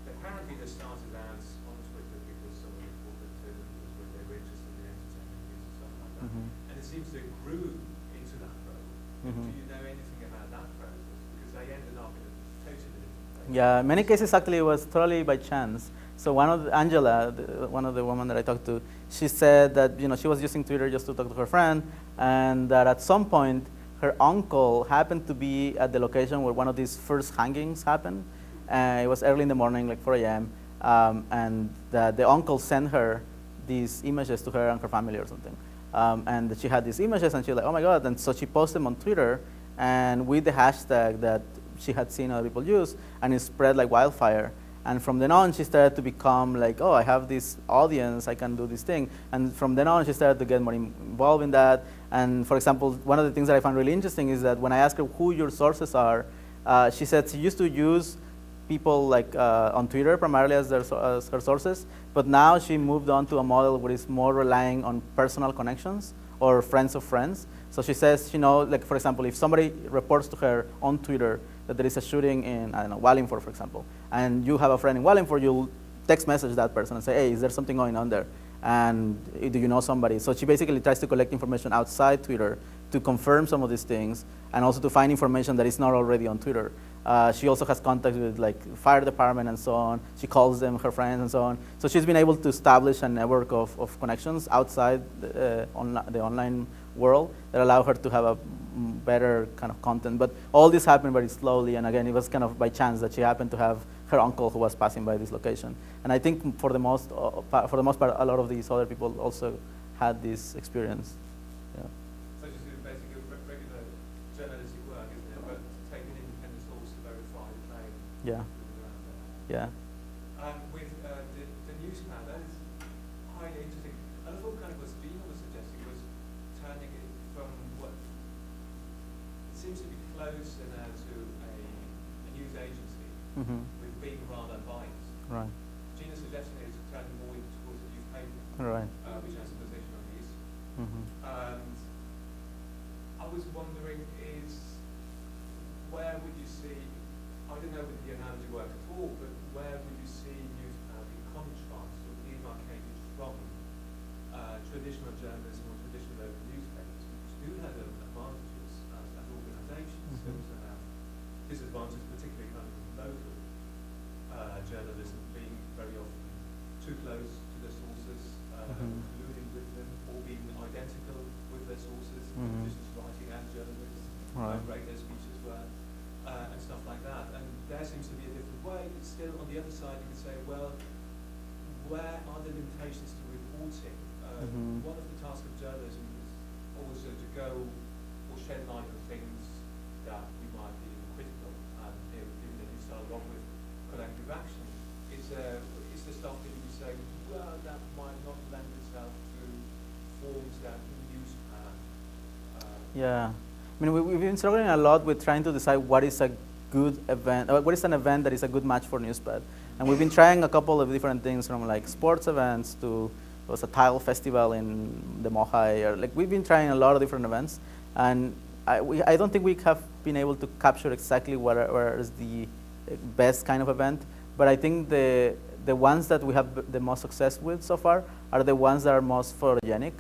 apparently they started out on Twitter because someone reported to them was they were interested in entertainment news and stuff like that. And it seems they grew into that role. Do you know anything about that process? Because they ended up in a totally different place. Yeah, in many cases actually it was totally by chance. So Angela, one of the women that I talked to, she said that she was using Twitter just to talk to her friend, and that at some point her uncle happened to be at the location where one of these first hangings happened. It was early in the morning, like 4 a.m., and the uncle sent her these images to her and her family or something. And she had these images, and she was like, oh my God. And so she posted them on Twitter, and with the hashtag that she had seen other people use, and it spread like wildfire. And from then on, she started to become like, oh, I have this audience, I can do this thing. And from then on, she started to get more involved in that. And for example, one of the things that I found really interesting is that when I asked her who your sources are, she said she used to use people like on Twitter primarily as her sources, but now she moved on to a model where it's more relying on personal connections or friends of friends. So she says, like for example, if somebody reports to her on Twitter that there is a shooting in, I don't know, Wallingford, for example, and you have a friend in Wallingford, you'll text message that person and say, hey, is there something going on there? And do you know somebody? So she basically tries to collect information outside Twitter to confirm some of these things, and also to find information that is not already on Twitter. She also has contacts with like fire department and so on. She calls them her friends and so on. So she's been able to establish a network of connections outside the online world that allow her to have a better kind of content. But all this happened very slowly, and again, it was kind of by chance that she happened to have her uncle who was passing by this location. And I think for the most part, a lot of these other people also had this experience. Yeah. So just basically regular journalistic work, isn't it? But take an independent source to verify the claim. Yeah. Yeah. With the NewsPad, that is highly interesting. And I thought kind of what Gina was suggesting was turning it from what seems to be closer now to a news agency with being rather biased. Right. Gina's suggestion is turning more towards a newspaper, Right. which has a position on the issue. And I was wondering where would you see, I don't know whether the analogy works at all, but where would you see NewsPad in contrast or demarcated from traditional journalism or traditional local newspapers, which do have advantages as organizations, they also have disadvantages, particularly kind of local journalism being very often too close to their sources, colluding with them, or being identical with their sources, just as writing as journalists, rate their speeches were, and stuff like that. And there seems to be a different way, but still on the other side you could say, well, where are the limitations to reporting? One of the tasks of journalism is also to go or shed light on things that we might be critical, and given that you started off with collective action, is there stuff that you say, well, that might not lend itself to forms that NewsPad? Yeah. I mean, we've been struggling a lot with trying to decide what is a good event, or what is an event that is a good match for NewsPad. And we've been trying a couple of different things, from like sports events to there was a tile festival in the Mohai, or like we've been trying a lot of different events, and I don't think we have been able to capture exactly where is the best kind of event, but I think the ones that we have the most success with so far are the ones that are most photogenic,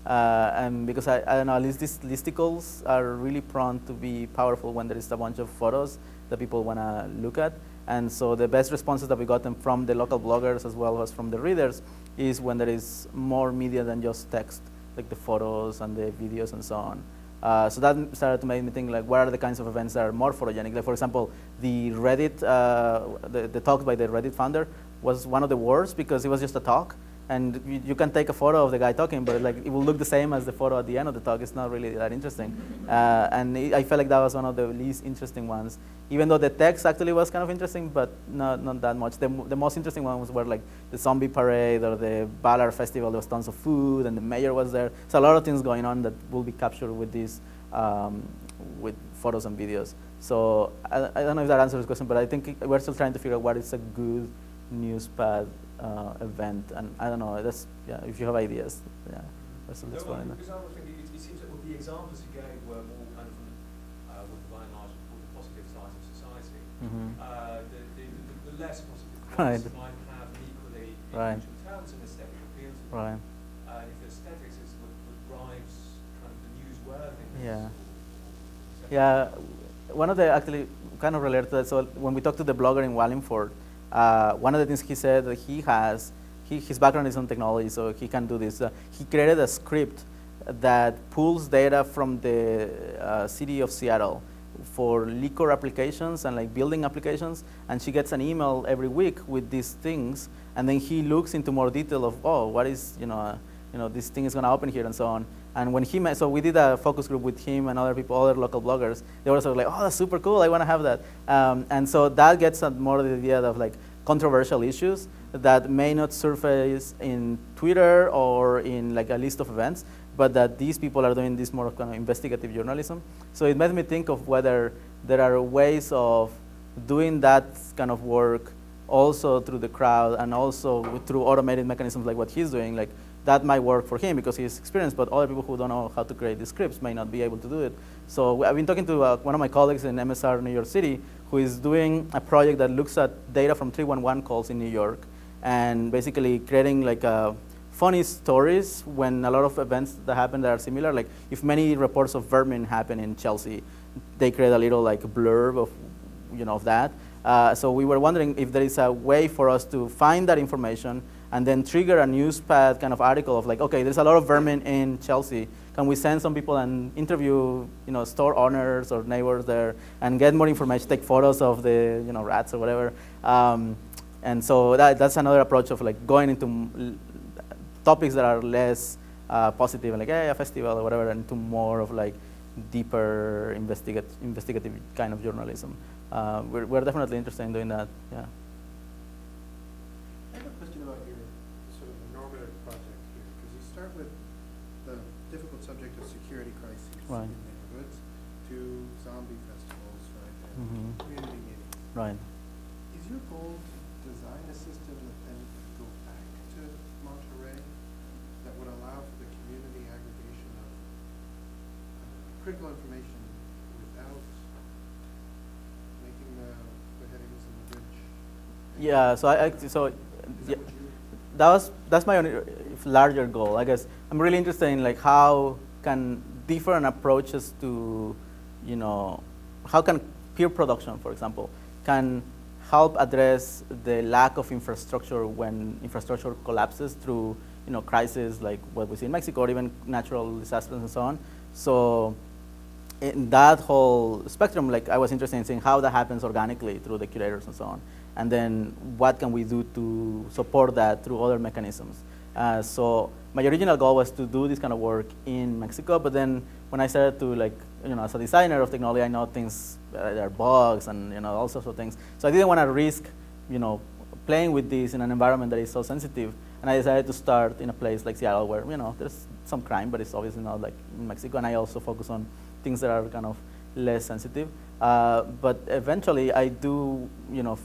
and because I don't know, at least these listicles are really prone to be powerful when there is a bunch of photos that people want to look at. And so the best responses that we got them from the local bloggers as well as from the readers is when there is more media than just text, like the photos and the videos and so on. So that started to make me think, like, what are the kinds of events that are more photogenic? Like, for example, the Reddit, the talk by the Reddit founder was one of the worst because it was just a talk. and you can take a photo of the guy talking, but like it will look the same as the photo at the end of the talk. It's not really that interesting. And I felt like that was one of the least interesting ones, even though the text actually was kind of interesting, but not that much. The most interesting ones were like the zombie parade or the Ballard Festival. There was tons of food, and the mayor was there. So a lot of things going on that will be captured with these, with photos and videos. So I don't know if that answers the question, but I think we're still trying to figure out what is a good NewsPad event, and I don't know. That's if you have ideas, we're still exploring that. Because I would think it seems that the examples you gave were more kind of from with by and large for the positive side of society. The less positive Right. ones might have equally Right. in terms of aesthetic appeal to them. Right. If the aesthetics is what drives kind of the newsworthiness. Yeah. or- Yeah, one of the actually kind of related to that. So when we talked to the blogger in Wallingford, one of the things he said that his background is on technology, so he can do this. He created a script that pulls data from the city of Seattle for liquor applications and like building applications, and she gets an email every week with these things, and then he looks into more detail of, oh, what is, this thing is going to open here and so on. And when he met, so we did a focus group with him and other people, other local bloggers. They were sort of like, oh, that's super cool, I want to have that. And so that gets at more the idea of like controversial issues that may not surface in Twitter or in like a list of events, but that these people are doing this more kind of investigative journalism. So it made me think of whether there are ways of doing that kind of work also through the crowd and also through automated mechanisms like what he's doing. Like that might work for him because he's experienced, but other people who don't know how to create these scripts may not be able to do it. So I've been talking to one of my colleagues in MSR New York City who is doing a project that looks at data from 311 calls in New York and basically creating like funny stories when a lot of events that happen that are similar. Like if many reports of vermin happen in Chelsea, they create a little like blurb of, of that. So we were wondering if there is a way for us to find that information and then trigger a NewsPad kind of article of like, okay, there's a lot of vermin in Chelsea. Can we send some people and interview, store owners or neighbors there and get more information, take photos of the, rats or whatever. And so that's another approach of like going into topics that are less positive, like a festival or whatever, and to more of like deeper investigative kind of journalism. We're definitely interested in doing that. Yeah. I have a question about your sort of normative project here, because you start with the difficult subject of security crises Right. in neighborhoods to zombie festivals, right, and Mhm. community meetings. Right. Is your goal to design a system that then go back to Monterey that would allow for the community aggregation of critical information without making the headings and the bridge? Yeah. So yeah, that's my only larger goal. I guess I'm really interested in like how can different approaches to, how can peer production, for example, can help address the lack of infrastructure when infrastructure collapses through, crises like what we see in Mexico or even natural disasters and so on. So in that whole spectrum, like I was interested in seeing how that happens organically through the curators and so on. And then what can we do to support that through other mechanisms? So my original goal was to do this kind of work in Mexico, but then when I started to like, as a designer of technology, I know things, there are bugs and all sorts of things. So I didn't want to risk, playing with this in an environment that is so sensitive. And I decided to start in a place like Seattle where, there's some crime, but it's obviously not like in Mexico. And I also focus on things that are kind of less sensitive. But eventually I do,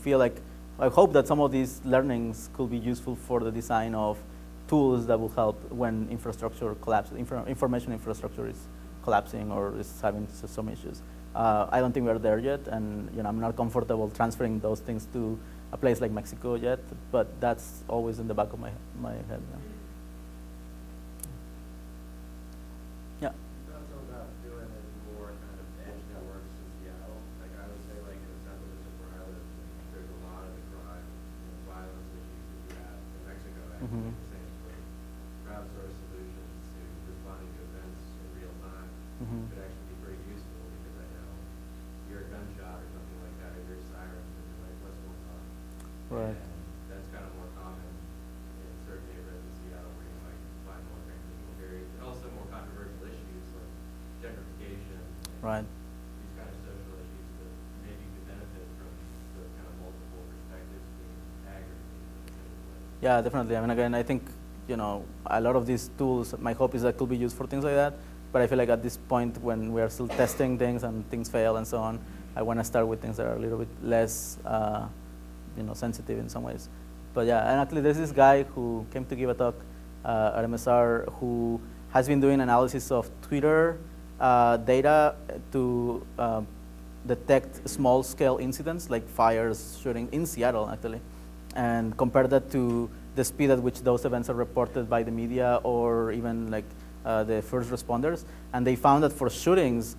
feel like, I hope that some of these learnings could be useful for the design of tools that will help when infrastructure collapses, information infrastructure is collapsing or is having some issues. I don't think we're there yet, and I'm not comfortable transferring those things to a place like Mexico yet, but that's always in the back of my head. Yeah. You talked about doing it more kind of edge networks in Seattle. Like I would say, like in the Central District where I live, there's a lot of the crime and violence issues that you have in Mexico. Actually, the same with crowdsourced solutions to responding to events in real time could actually be pretty useful because I know you're a gunshot or something like that, or you're sirens, and you're like, what's going on? Right. And that's kind of more common in certain neighborhoods in Right. these kind of social issues that maybe could benefit from the kind of multiple perspectives being aggregated in a way. Yeah, definitely. I mean, again, I think, a lot of these tools, my hope is that could be used for things like that. But I feel like at this point when we are still testing things and things fail and so on, I want to start with things that are a little bit less, sensitive in some ways. But yeah, and actually there's this guy who came to give a talk at MSR who has been doing analysis of Twitter data to detect small-scale incidents like fires, shooting in Seattle, actually, and compare that to the speed at which those events are reported by the media or even like the first responders. And they found that for shootings,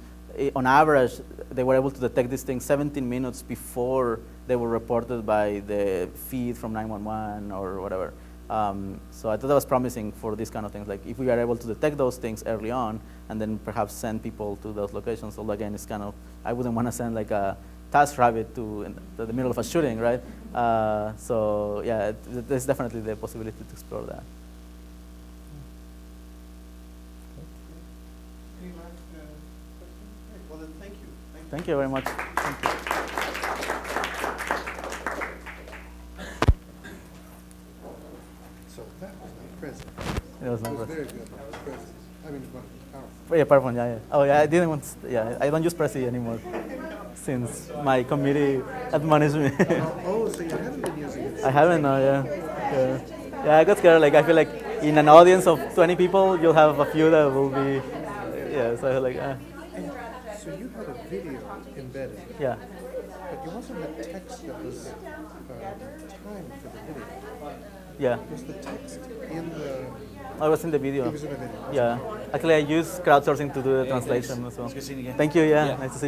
on average, they were able to detect these things 17 minutes before they were reported by the feed from 911 or whatever. So I thought that was promising for these kind of things. Like if we are able to detect those things early on and then perhaps send people to those locations. Although again, it's kind of, I wouldn't want to send like a TaskRabbit to the middle of a shooting, right? So yeah, there's definitely the possibility to explore that. Any last questions? Great. Well then, thank you. Thank you very much. Thank you. So that was my present. It was It not was Prezi. very good. Present. I mean, well, powerful. Oh, yeah, PowerPoint, yeah. Oh, yeah, I didn't want, I don't use Prezi anymore since my committee admonished me. Oh, so you haven't been using it? I haven't, no, yeah. Yeah, I got scared. Like, I feel like in an audience of 20 people, you'll have a few that will be, so I feel like, And so you had a video embedded, yeah. but you also had text that was timed for the video. Yeah, Was the text in the? I was in the video. It was in the video. Yeah, actually, I use crowdsourcing to do the translation as well. It's good seeing you again. Thank you, yeah. Yeah. Nice to see you.